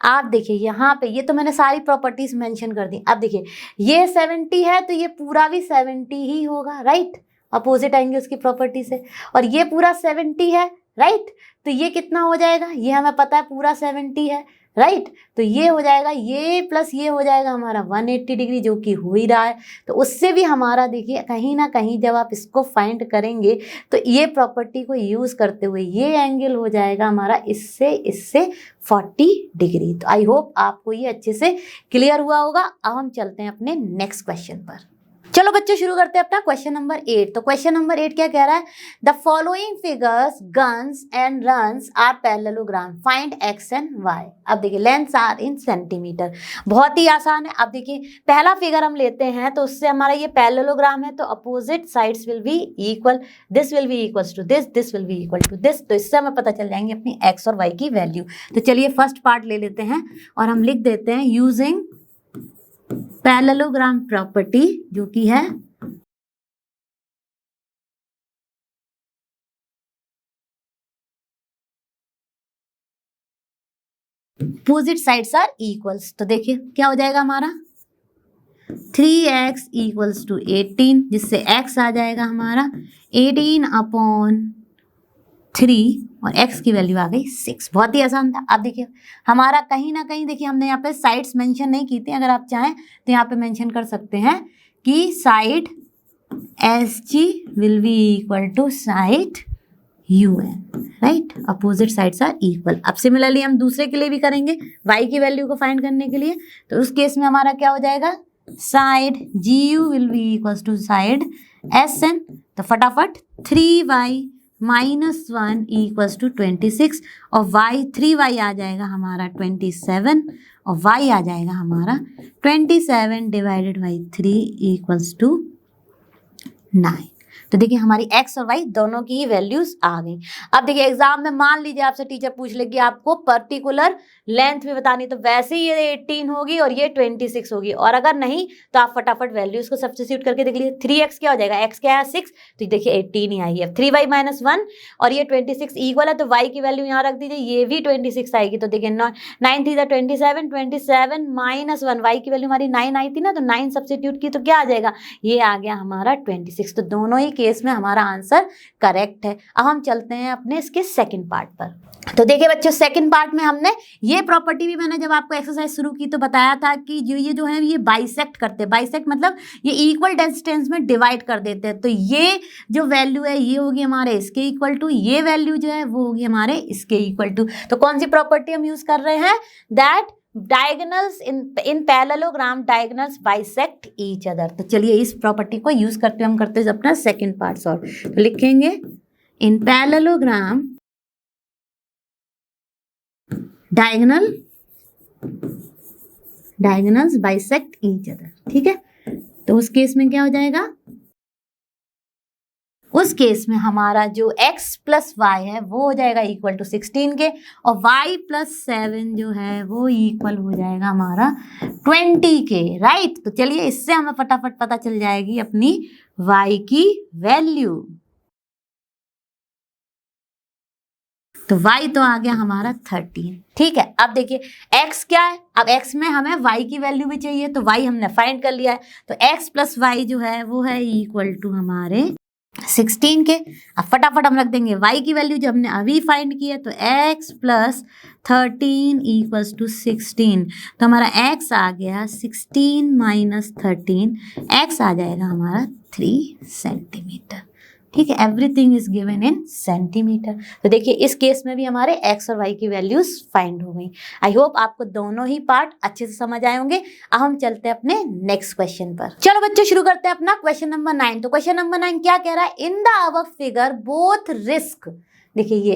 आप देखिए यहाँ पे ये तो मैंने सारी प्रॉपर्टीज मेंशन कर दी। अब देखिए ये 70 है तो ये पूरा भी 70 ही होगा, राइट, अपोजिट एंगल्स की प्रॉपर्टी से। और ये पूरा 70 है, राइट, तो ये कितना हो जाएगा? ये हमें पता है पूरा 70 है, राइट। तो ये हो जाएगा, ये प्लस ये हो जाएगा हमारा 180 डिग्री, जो कि हो ही रहा है। तो उससे भी हमारा देखिए कहीं ना कहीं जब आप इसको फाइंड करेंगे तो ये प्रॉपर्टी को यूज़ करते हुए ये एंगल हो जाएगा हमारा इससे 40 डिग्री। तो आई होप आपको ये अच्छे से क्लियर हुआ होगा। अब हम चलते हैं अपने नेक्स्ट क्वेश्चन पर। चलो बच्चों शुरू करते हैं अपना क्वेश्चन नंबर 8। तो क्वेश्चन नंबर 8 क्या कह रहा है? The following figures guns and runs are parallelogram, find x and y. अब देखिए लेंथ्स आर इन सेंटीमीटर, बहुत ही आसान है। अब देखिए पहला फिगर हम लेते हैं तो उससे हमारा ये पैरेललोग्राम है, तो opposite sides will be equal, this will be equals to this, this will be equal to this. तो इससे हमें पता चल जाएंगे अपनी एक्स और वाई की वैल्यू। तो चलिए फर्स्ट पार्ट ले लेते हैं और हम लिख देते हैं यूजिंग पैरेललोग्राम प्रॉपर्टी, जो कि है अपोजिट साइड्स आर इक्वल्स। तो देखिए क्या हो जाएगा हमारा 3x इक्वल्स टू 18, जिससे x आ जाएगा हमारा 18 अपॉन 3 और x की वैल्यू आ गई 6। बहुत ही आसान था। अब देखिए हमारा कहीं ना कहीं देखिए हमने यहाँ पे साइड्स मेंशन नहीं की थी, अगर आप चाहें तो यहाँ पे मेंशन कर सकते हैं कि side SG will be equal to side UN, right, opposite sides are equal. अब सिमिलरली हम दूसरे के लिए भी करेंगे y की वैल्यू को फाइंड करने के लिए, तो उस केस में हमारा क्या हो जाएगा, side GU will be equal to side SN। तो फटाफट 3y माइनस 1 इक्वल्स टू 26 और y 3y आ जाएगा हमारा 27 और y आ जाएगा हमारा 27 डिवाइडेड बाई 3 इक्वल्स टू 9। तो देखिए हमारी x और y दोनों की ही वैल्यूज आ गई। अब देखिए एग्जाम में मान लीजिए आपसे टीचर पूछ ले कि आपको पर्टिकुलर लेंथ भी बतानी, तो वैसे ही ये 18 होगी और ये 26 होगी, और अगर नहीं तो आप फटाफट वैल्यूज को सब्स्टिट्यूट करके देख लीजिए। 3x क्या हो जाएगा, x क्या है 6, तो देखिए 18 ही आई है। 3y माइनस 1 और ये 26 इक्वल है, तो y की वैल्यू यहाँ रख दीजिए, ये भी 26 आएगी। तो देखिए 9 3 27, 27 माइनस 1, y की वैल्यू हमारी 9 आई थी ना, तो 9 सब्स्टिट्यूट की तो क्या आ जाएगा, ये आ गया हमारा 26। तो दोनों ही केस में हमारा आंसर करेक्ट है। अब हम चलते हैं अपने इसके सेकंड पार्ट पर। तो देखिए बच्चों सेकंड पार्ट में हमने ये प्रॉपर्टी भी, मैंने जब आपको एक्सरसाइज शुरू की तो बताया था कि जो है ये बाइसेक्ट करते हैं। बाइसेक्ट मतलब ये इक्वल डिस्टेंस में डिवाइड कर देते हैं। तो ये जो वैल्यू है ये होगी हमारे इसके इक्वल टू, ये वैल्यू जो है वो होगी हमारे इसके इक्वल टू। तो कौन सी प्रॉपर्टी हम यूज कर रहे हैं, that diagonals in parallelogram diagonals bisect each other. तो चलिए इस प्रॉपर्टी को यूज करते हम करते हैं अपना सेकंड पार्ट सॉल्व। तो लिखेंगे इन parallelogram diagonals bisect each other, ठीक है। तो उस केस में क्या हो जाएगा, उस केस में हमारा जो x प्लस वाई है वो हो जाएगा इक्वल टू 16 के, और y प्लस 7 जो है वो इक्वल हो जाएगा हमारा 20 के, राइट। तो चलिए इससे हमें फटाफट पता चल जाएगी अपनी y की वैल्यू। तो y तो आ गया हमारा 13, ठीक है। अब देखिए x क्या है, अब x में हमें y की वैल्यू भी चाहिए, तो y हमने फाइंड कर लिया है। तो x प्लस वाई जो है वो है इक्वल टू हमारे 16 के। अब फटाफट हम रख देंगे y की वैल्यू जो हमने अभी फाइंड की है, तो x प्लस 13 इक्वल्स टू 16। तो हमारा x आ गया 16 माइनस 13, x आ जाएगा हमारा 3 सेंटीमीटर, ठीक है। Everything is given in centimetre. तो देखिए इस केस में भी हमारे x और y की वैल्यूज फाइंड हो गई। आई होप आपको दोनों ही पार्ट अच्छे से समझ आए होंगे। अब हम चलते हैं अपने नेक्स्ट क्वेश्चन पर। चलो बच्चों शुरू करते हैं अपना क्वेश्चन नंबर 9। तो क्वेश्चन नंबर 9 क्या कह रहा है, in the above figure both risk, देखिए ये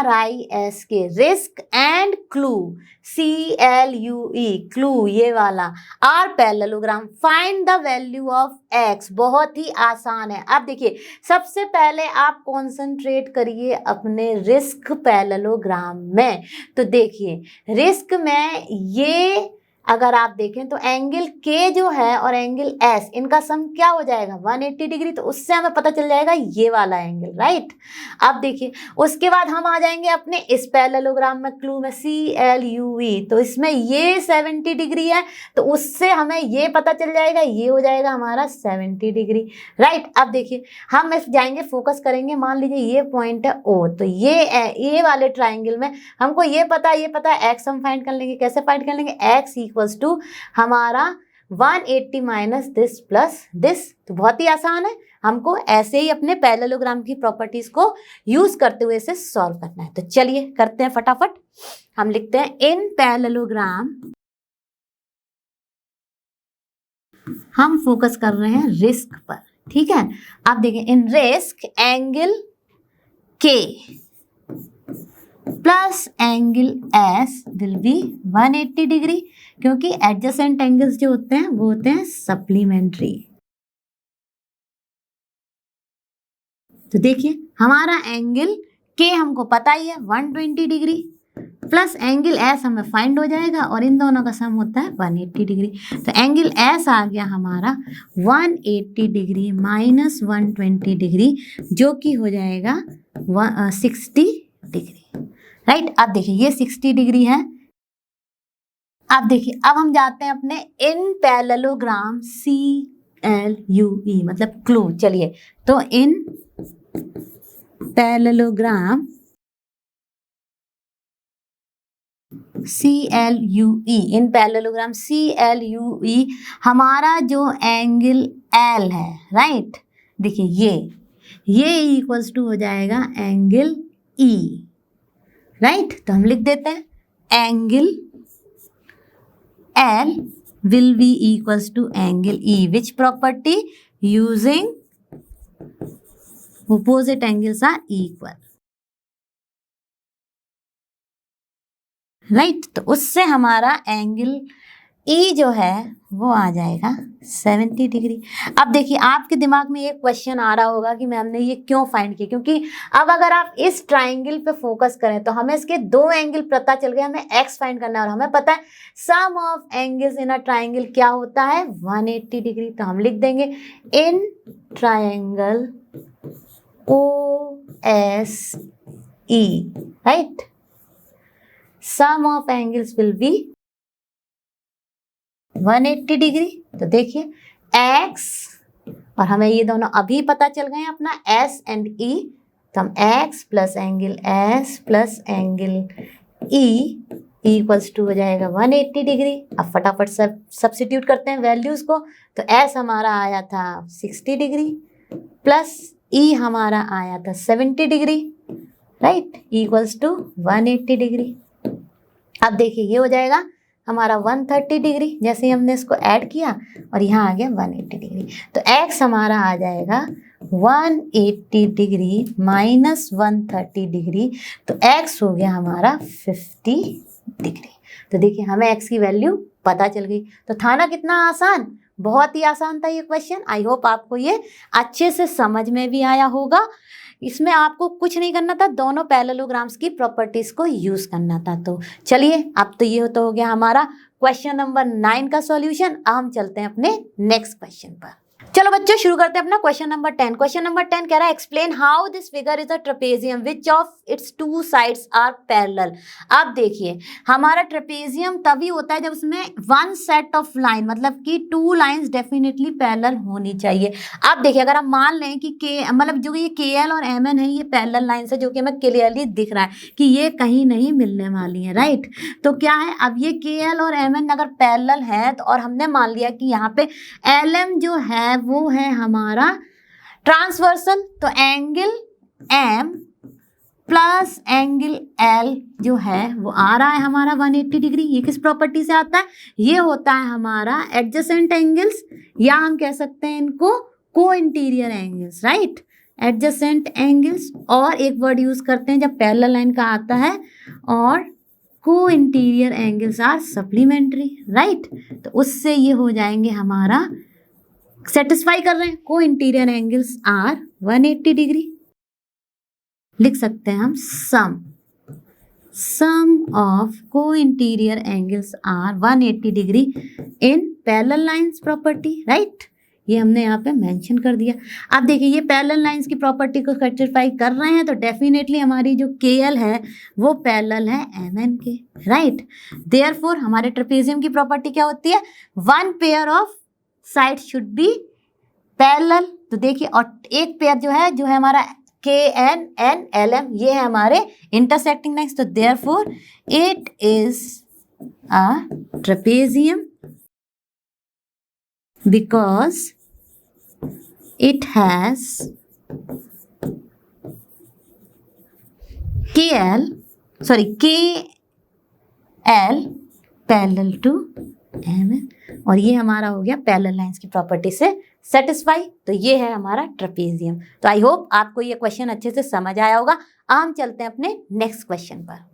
RISK risk and clue CLUE clue ये वाला are parallelogram, find the value of x। बहुत ही आसान है। अब देखिए सबसे पहले आप कॉन्सेंट्रेट करिए अपने रिस्क पैरेललोग्राम में। तो देखिए रिस्क में ये अगर आप देखें तो एंगल K जो है और एंगल S इनका सम क्या हो जाएगा 180 डिग्री। तो उससे हमें पता चल जाएगा ये वाला एंगल, राइट। अब देखिए उसके बाद हम आ जाएंगे अपने इस पैरेललोग्राम में क्लू में CLUE, तो इसमें ये 70 डिग्री है, तो उससे हमें ये पता चल जाएगा ये हो जाएगा हमारा 70 डिग्री, राइट। अब देखिए हम इस जाएंगे फोकस करेंगे, मान लीजिए ये पॉइंट है O, तो ये वाले ट्राइंगल में हमको ये पता है x हम फाइंड कर लेंगे। कैसे फाइंड कर लेंगे, x इक्वल्स टू हमारा 180 माइनस दिस प्लस दिस। तो बहुत ही आसान है, हमको ऐसे ही अपने पैरेललोग्राम की प्रॉपर्टीज को यूज करते हुए इसे सॉल्व करना है। तो चलिए करते हैं फटाफट। हम लिखते हैं इन पैरेललोग्राम, हम फोकस कर रहे हैं रिस्क पर, ठीक है। अब देखिए in risk angle K plus angle S will be 180 degree, क्योंकि एडजेसेंट एंगल्स जो होते हैं वो होते हैं सप्लीमेंट्री। तो देखिए हमारा एंगल K हमको पता ही है 120 डिग्री, प्लस एंगल S हमें फाइंड हो जाएगा और इन दोनों का सम होता है 180 डिग्री। तो एंगल S आ गया हमारा 180 डिग्री माइनस 120 डिग्री, जो कि हो जाएगा 60 डिग्री, राइट। अब देखिए ये 60 डिग्री है। अब देखिए अब हम जाते हैं अपने इन पैरेललोग्राम CLUE मतलब क्लू। चलिए तो इन पैरेललोग्राम CLUE इन पैरेललोग्राम CLUE हमारा जो एंगल L है, राइट, देखिए ये इक्वल्स टू हो जाएगा एंगल E, राइट। तो हम लिख देते हैं angle L will be equals to angle E, which property using opposite angles are equal, right. तो उससे हमारा एंगल E जो है वो आ जाएगा 70 डिग्री। अब देखिए आपके दिमाग में एक क्वेश्चन आ रहा होगा कि मैम ने ये क्यों फाइंड किया, क्योंकि अब अगर आप इस ट्राइंगल पे फोकस करें तो हमें इसके दो एंगल पता चल गए, हमें x फाइंड करना है और हमें पता है sum of angles in a triangle क्या होता है 180 डिग्री। तो हम लिख देंगे in triangle OSE, right, sum of angles will be 180 degree. तो देखिए x और हमें ये दोनों अभी पता चल गए हैं अपना S एंड E, तो हम x plus angle S plus angle E equals to हो जाएगा 180 डिग्री। अब फटाफट सब्स्टिट्यूट करते हैं वैल्यूज को, तो S हमारा आया था 60 डिग्री प्लस E हमारा आया था 70 degree, right, equals to 180 degree. अब देखिए ये हो जाएगा हमारा 130 डिग्री, जैसे ही हमने इसको ऐड किया और यहाँ आ गया 180 डिग्री, तो x हमारा आ जाएगा 180 डिग्री माइनस 130 डिग्री, तो x हो गया हमारा 50 डिग्री। तो देखिए हमें x की वैल्यू पता चल गई। तो था ना कितना आसान, बहुत ही आसान था ये क्वेश्चन। आई होप आपको ये अच्छे से समझ में भी आया होगा। इसमें आपको कुछ नहीं करना था, दोनों पैरेललोग्राम्स की प्रॉपर्टीज को यूज करना था। तो चलिए अब तो ये तो हो गया हमारा क्वेश्चन नंबर 9 का सॉल्यूशन। अब हम चलते हैं अपने नेक्स्ट क्वेश्चन पर। चलो बच्चों शुरू करते हैं अपना क्वेश्चन नंबर 10। क्वेश्चन नंबर 10 कह रहा है explain how this figure is a trapezium which of its two sides are parallel. अब देखिए हमारा ट्रेपेजियम तभी होता है जब उसमें वन सेट ऑफ लाइन, मतलब कि टू लाइंस डेफिनेटली पैरेलल होनी चाहिए। अब देखिए अगर हम मान लें कि के मतलब जो ये KL और MN है ये पैरेलल लाइंस है, जो कि हमें क्लियरली दिख रहा है कि ये कहीं नहीं मिलने वाली है, राइट। तो क्या है, अब ये KL और MN अगर पैरेलल है तो, और हमने मान लिया कि यहाँ पे LM जो है वो है हमारा ट्रांसवर्सल, तो angle M plus angle L जो है वो आ रहा है हमारा 180 डिग्री। ये किस प्रॉपर्टी से आता है, ये होता है हमारा एडजेसेंट एंगल्स, या हम कह सकते हैं इनको को interior angles, right, adjacent angles. और एक वर्ड यूज करते हैं जब पैरेलल लाइन का आता है, और co interior angles are supplementary, right. तो उससे ये हो जाएंगे हमारा सेटिस्फाई कर रहे हैं, को इंटीरियर एंगल्स आर 180 डिग्री। लिख सकते हैं हम sum of co interior angles are 180 degree in parallel lines property, right. ये हमने यहाँ पे मेंशन कर दिया। अब देखिए ये पैरेलल लाइंस की प्रॉपर्टी को सेटिस्फाई कर रहे हैं, तो डेफिनेटली हमारी जो KL है वो पैरेलल है MN के, राइट। देयरफॉर हमारे ट्रेपेजियम की प्रॉपर्टी क्या होती है, one pair of side should be parallel. तो देखिए और एक पेयर जो है हमारा KN and LM, ये है हमारे इंटरसेक्टिंग लाइंस। तो therefore it is a trapezium because it has KL parallel to MN, और ये हमारा हो गया पैरेलल लाइंस की प्रॉपर्टी से सेटिस्फाई। तो ये है हमारा ट्रेपेजियम। तो आई होप आपको ये क्वेश्चन अच्छे से समझ आया होगा। हम चलते हैं अपने नेक्स्ट क्वेश्चन पर।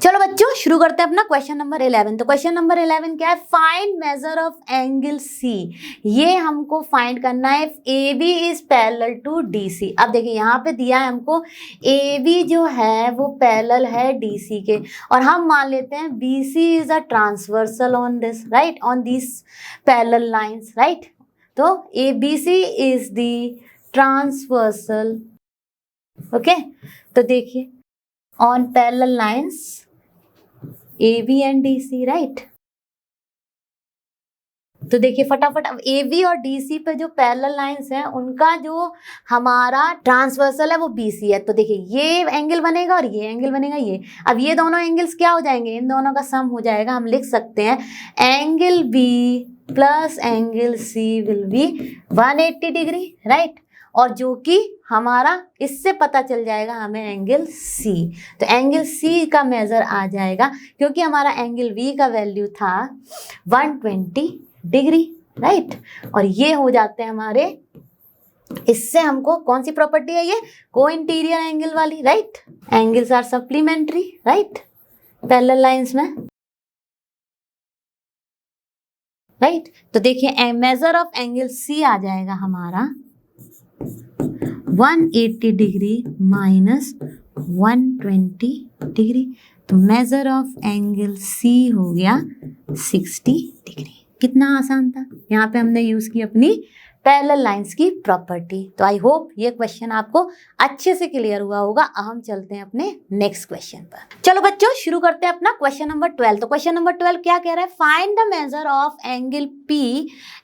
चलो बच्चों शुरू करते हैं अपना क्वेश्चन नंबर 11। तो क्वेश्चन नंबर 11 क्या है, find measure of angle C। ये हमको फाइंड करना है AB is parallel to DC। अब देखिए यहाँ पे दिया है हमको AB जो है वो पैरेलल है DC के, और हम मान लेते हैं BC is a transversal on this, right, on this parallel lines, right. तो ABC is the transversal, okay. तो देखिए on parallel lines AB and DC, right? तो देखिए फटाफट अब AB और DC पे जो पैरेलल लाइंस हैं उनका जो हमारा ट्रांसवर्सल है वो BC है। तो देखिए ये एंगल बनेगा और ये एंगल बनेगा ये। अब ये दोनों एंगल्स क्या हो जाएंगे, इन दोनों का सम हो जाएगा। हम लिख सकते हैं angle B plus angle C will be 180 degree, right. और जो कि हमारा इससे पता चल जाएगा हमें एंगल C। तो एंगल C का मेजर आ जाएगा क्योंकि हमारा एंगल V का वैल्यू था 120 डिग्री, राइट। और ये हो जाते हैं हमारे, इससे हमको कौन सी प्रॉपर्टी है ये, को इंटीरियर एंगल वाली, right. Angles are supplementary, right, parallel lines में, राइट। तो देखिए मेजर ऑफ एंगल C आ जाएगा हमारा 180 डिग्री माइनस 120 डिग्री। तो मेजर ऑफ एंगल C हो गया 60 डिग्री। कितना आसान था, यहाँ पे हमने यूज की अपनी पैरेलल लाइंस की प्रॉपर्टी। तो आई होप ये क्वेश्चन आपको अच्छे से क्लियर हुआ होगा। अब हम चलते हैं अपने नेक्स्ट क्वेश्चन पर। चलो बच्चों शुरू करते हैं अपना क्वेश्चन नंबर 12। तो क्वेश्चन नंबर 12 क्या कह रहा है, find the major of angle P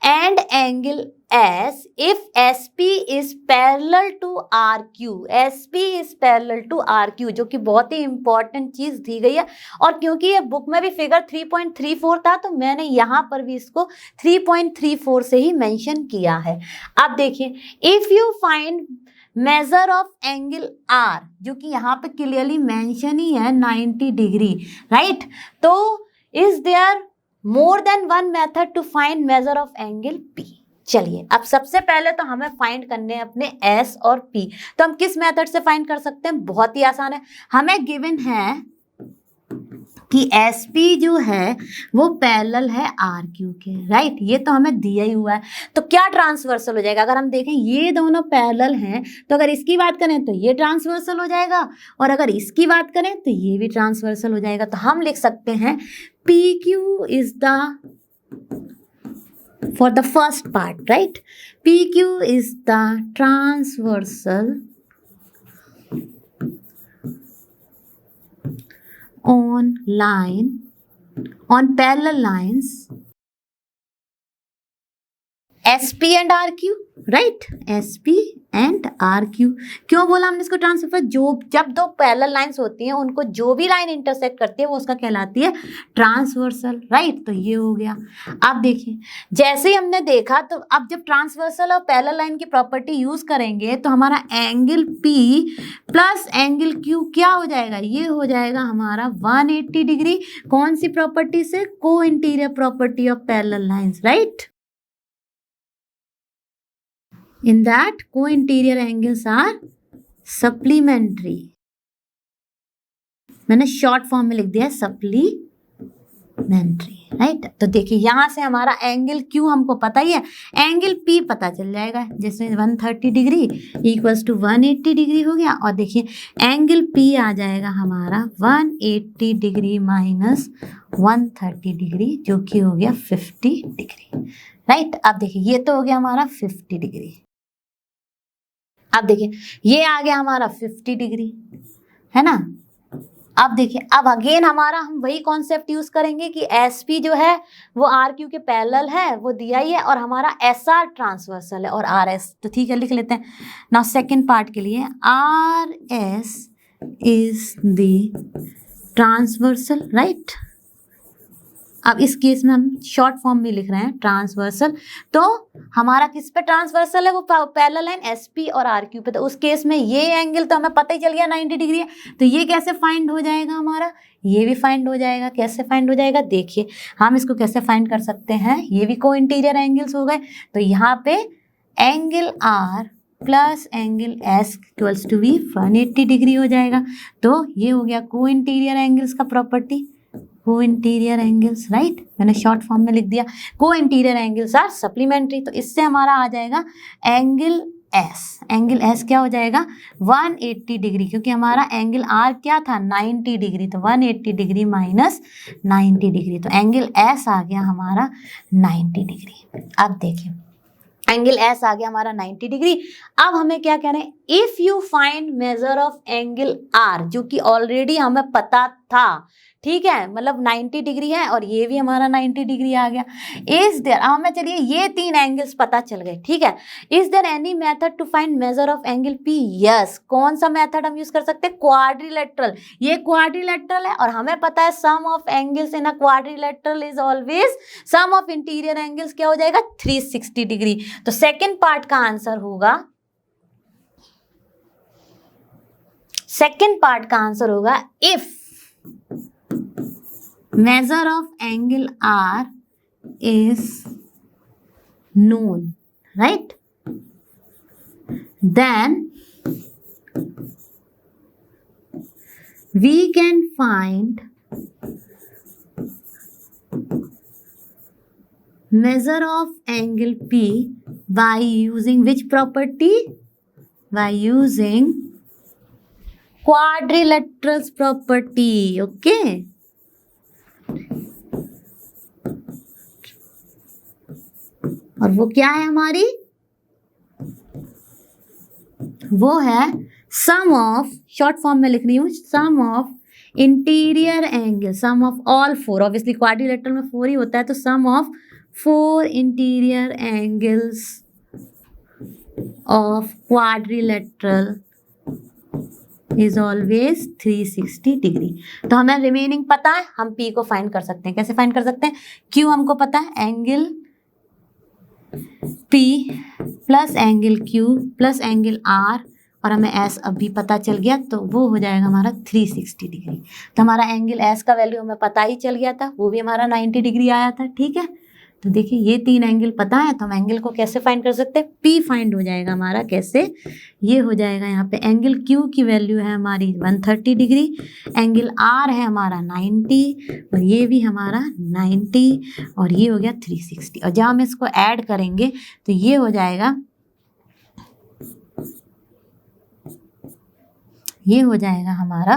and angle S if SP is parallel to RQ। SP is parallel to RQ, जो कि बहुत ही इंपॉर्टेंट चीज दी गई है। और क्योंकि ये बुक में भी फिगर 3.34 था तो मैंने यहाँ पर भी इसको 3.34 से ही मेंशन किया है। अब देखिए if you find measure of angle R, जो कि यहाँ पे क्लियरली मेंशन ही है 90 डिग्री, राइट। तो is there more than one method to find measure of angle P। चलिए अब सबसे पहले तो हमें फाइंड करने हैं अपने S और P। तो हम किस मेथड से फाइंड कर सकते हैं, बहुत ही आसान है। हमें गिवन है कि SP जो है वो पैरेलल है RQ के, राइट। ये तो हमें दिया ही हुआ है। तो क्या ट्रांसवर्सल हो जाएगा, अगर हम देखें ये दोनों पैरेलल हैं तो अगर इसकी बात करें तो ये ट्रांसवर्सल हो जाएगा और अगर इसकी बात करें तो ये भी ट्रांसवर्सल हो जाएगा। तो हम लिख सकते हैं PQ is the, for the first part, right, PQ is the transversal on parallel lines SP and RQ, right, SP and RQ। क्यों बोला हमने इसको ट्रांसफर, जो जब दो पैरेलल लाइंस होती हैं उनको जो भी लाइन इंटरसेक्ट करती है वो उसका कहलाती है ट्रांसवर्सल, राइट। तो ये हो गया। अब देखिए जैसे ही हमने देखा तो अब जब ट्रांसवर्सल और पैरेलल लाइन की प्रॉपर्टी यूज करेंगे तो हमारा angle P plus angle Q क्या हो जाएगा, ये हो जाएगा हमारा 180 डिग्री। कौन सी प्रॉपर्टी से, को interior property of parallel lines, right. In that co-interior angles are supplementary। मैंने शॉर्ट फॉर्म में लिख दिया सप्लीमेंट्री, राइट। तो देखिए यहाँ से हमारा एंगल Q हमको पता ही है, एंगल P पता चल जाएगा, जैसे 130 डिग्री इक्वल्स टू 180 डिग्री हो गया। और देखिए एंगल P आ जाएगा हमारा 180 डिग्री माइनस 130 डिग्री, जो कि हो गया 50 डिग्री, राइट। अब देखिए ये तो हो गया हमारा 50 डिग्री। अब देखिए ये आ गया हमारा 50 डिग्री, है ना। अब देखिए अब अगेन हमारा हम वही कॉन्सेप्ट यूज करेंगे कि SP जो है वो RQ के पैरेलल है, वो दिया ही है, और हमारा SR ट्रांसवर्सल है और RS, तो ठीक है लिख लेते हैं। नाउ सेकंड पार्ट के लिए RS is the transversal, right. अब इस केस में हम शॉर्ट फॉर्म में लिख रहे हैं ट्रांसवर्सल। तो हमारा किस पे ट्रांसवर्सल है, वो पैरेलल लाइन SP और RQ पे। तो उस केस में ये एंगल तो हमें पता ही चल गया 90 डिग्री है। तो ये कैसे फाइंड हो जाएगा हमारा, ये भी फाइंड हो जाएगा। कैसे फाइंड हो जाएगा, देखिए हम इसको कैसे फाइंड कर सकते हैं, ये भी को इंटीरियर एंगल्स हो गए। तो यहाँ पे angle R plus angle S equals to भी 180 डिग्री हो जाएगा। तो ये हो गया को इंटीरियर एंगल्स का प्रॉपर्टी, को इंटीरियर एंगल्स, राइट। मैंने शॉर्ट फॉर्म में लिख दिया को इंटीरियर एंगल्स आर सप्लीमेंट्री। तो इससे हमारा आ जाएगा एंगल S। एंगल S क्या हो जाएगा 180 डिग्री, क्योंकि हमारा एंगल R क्या था 90 डिग्री। तो 180 डिग्री माइनस 90 डिग्री, तो एंगल S आ गया हमारा 90 डिग्री। अब देखिए एंगल S आ गया हमारा 90 डिग्री। अब हमें क्या कह रहे हैं, if you find measure of angle R, जो कि ऑलरेडी हमें पता था, ठीक है, मतलब 90 डिग्री है और ये भी हमारा 90 डिग्री आ गया। इज देयर, हमें चलिए ये 3 एंगल्स पता चल गए, ठीक है। Is there any method to find measure of angle P? Yes. कौन सा मेथड हम यूज कर सकते हैं? क्वाड्रिलेटरल। ये क्वाड्रिलेटरल है और हमें पता है sum of angles in a quadrilateral is always sum of interior angles, क्या हो जाएगा? 360 डिग्री। तो सेकेंड पार्ट का आंसर होगा, सेकेंड पार्ट का आंसर होगा if measure of angle R is known, right? Then we can find measure of angle P by using which property? By using quadrilaterals property, okay? और वो क्या है हमारी? वो है सम ऑफ, शॉर्ट फॉर्म में लिख रही हूं, sum of interior angle, sum of all 4, obviously quadrilateral में 4 ही होता है, तो sum of 4 interior angles of quadrilateral is always 360 degree. तो हमें रिमेनिंग पता है, हम P को फाइंड कर सकते हैं। कैसे फाइंड कर सकते हैं? Q हमको पता है, angle P plus angle Q plus angle R, और हमें S अभी पता चल गया, तो वो हो जाएगा हमारा 360 डिग्री। तो हमारा एंगल S का वैल्यू हमें पता ही चल गया था, वो भी हमारा 90 डिग्री आया था, ठीक है। तो देखिए ये 3 एंगल पता है, तो हम एंगल को कैसे फाइंड कर सकते हैं? P फाइंड हो जाएगा हमारा, कैसे? ये हो जाएगा यहाँ पे एंगल Q की वैल्यू है हमारी 130 डिग्री, एंगल R है हमारा 90, और ये भी हमारा 90, और ये हो गया 360। और जब हम इसको ऐड करेंगे तो ये हो जाएगा, ये हो जाएगा हमारा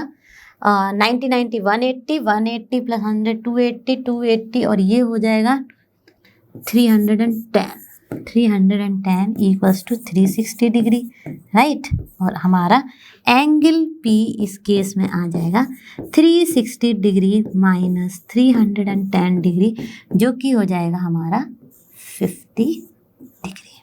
90 90 180, 180 प्लस 100 280, 280, और ये हो जाएगा 310 इक्वल्स टू 360 डिग्री, राइट। और हमारा एंगल P इस केस में आ जाएगा 360 डिग्री माइनस 310 डिग्री, जो कि हो जाएगा हमारा 50 डिग्री,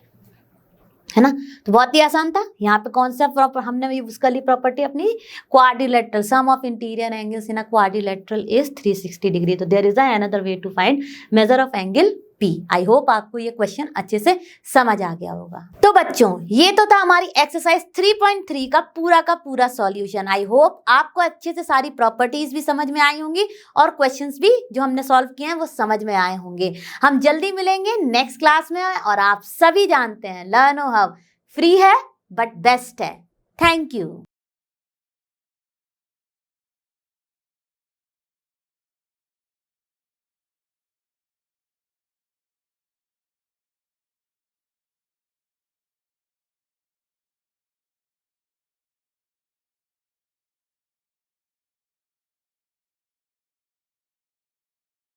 है ना। तो बहुत ही आसान था। यहाँ पे कौन सा हमने यूज कर ली प्रॉपर्टी अपनी, quadrilateral, sum of interior angles in a quadrilateral is 360 degree. तो there is another way to find measure of angle P। I hope आपको ये क्वेश्चन अच्छे से समझ आ गया होगा। तो बच्चों ये तो था हमारी एक्सरसाइज 3.3 का पूरा सॉल्यूशन। आई होप आपको अच्छे से सारी प्रॉपर्टीज भी समझ में आई होंगी और क्वेश्चंस भी जो हमने सॉल्व किए हैं वो समझ में आए होंगे। हम जल्दी मिलेंगे नेक्स्ट क्लास में, और आप सभी जानते हैं लर्नो हब फ्री है बट बेस्ट है। Thank you.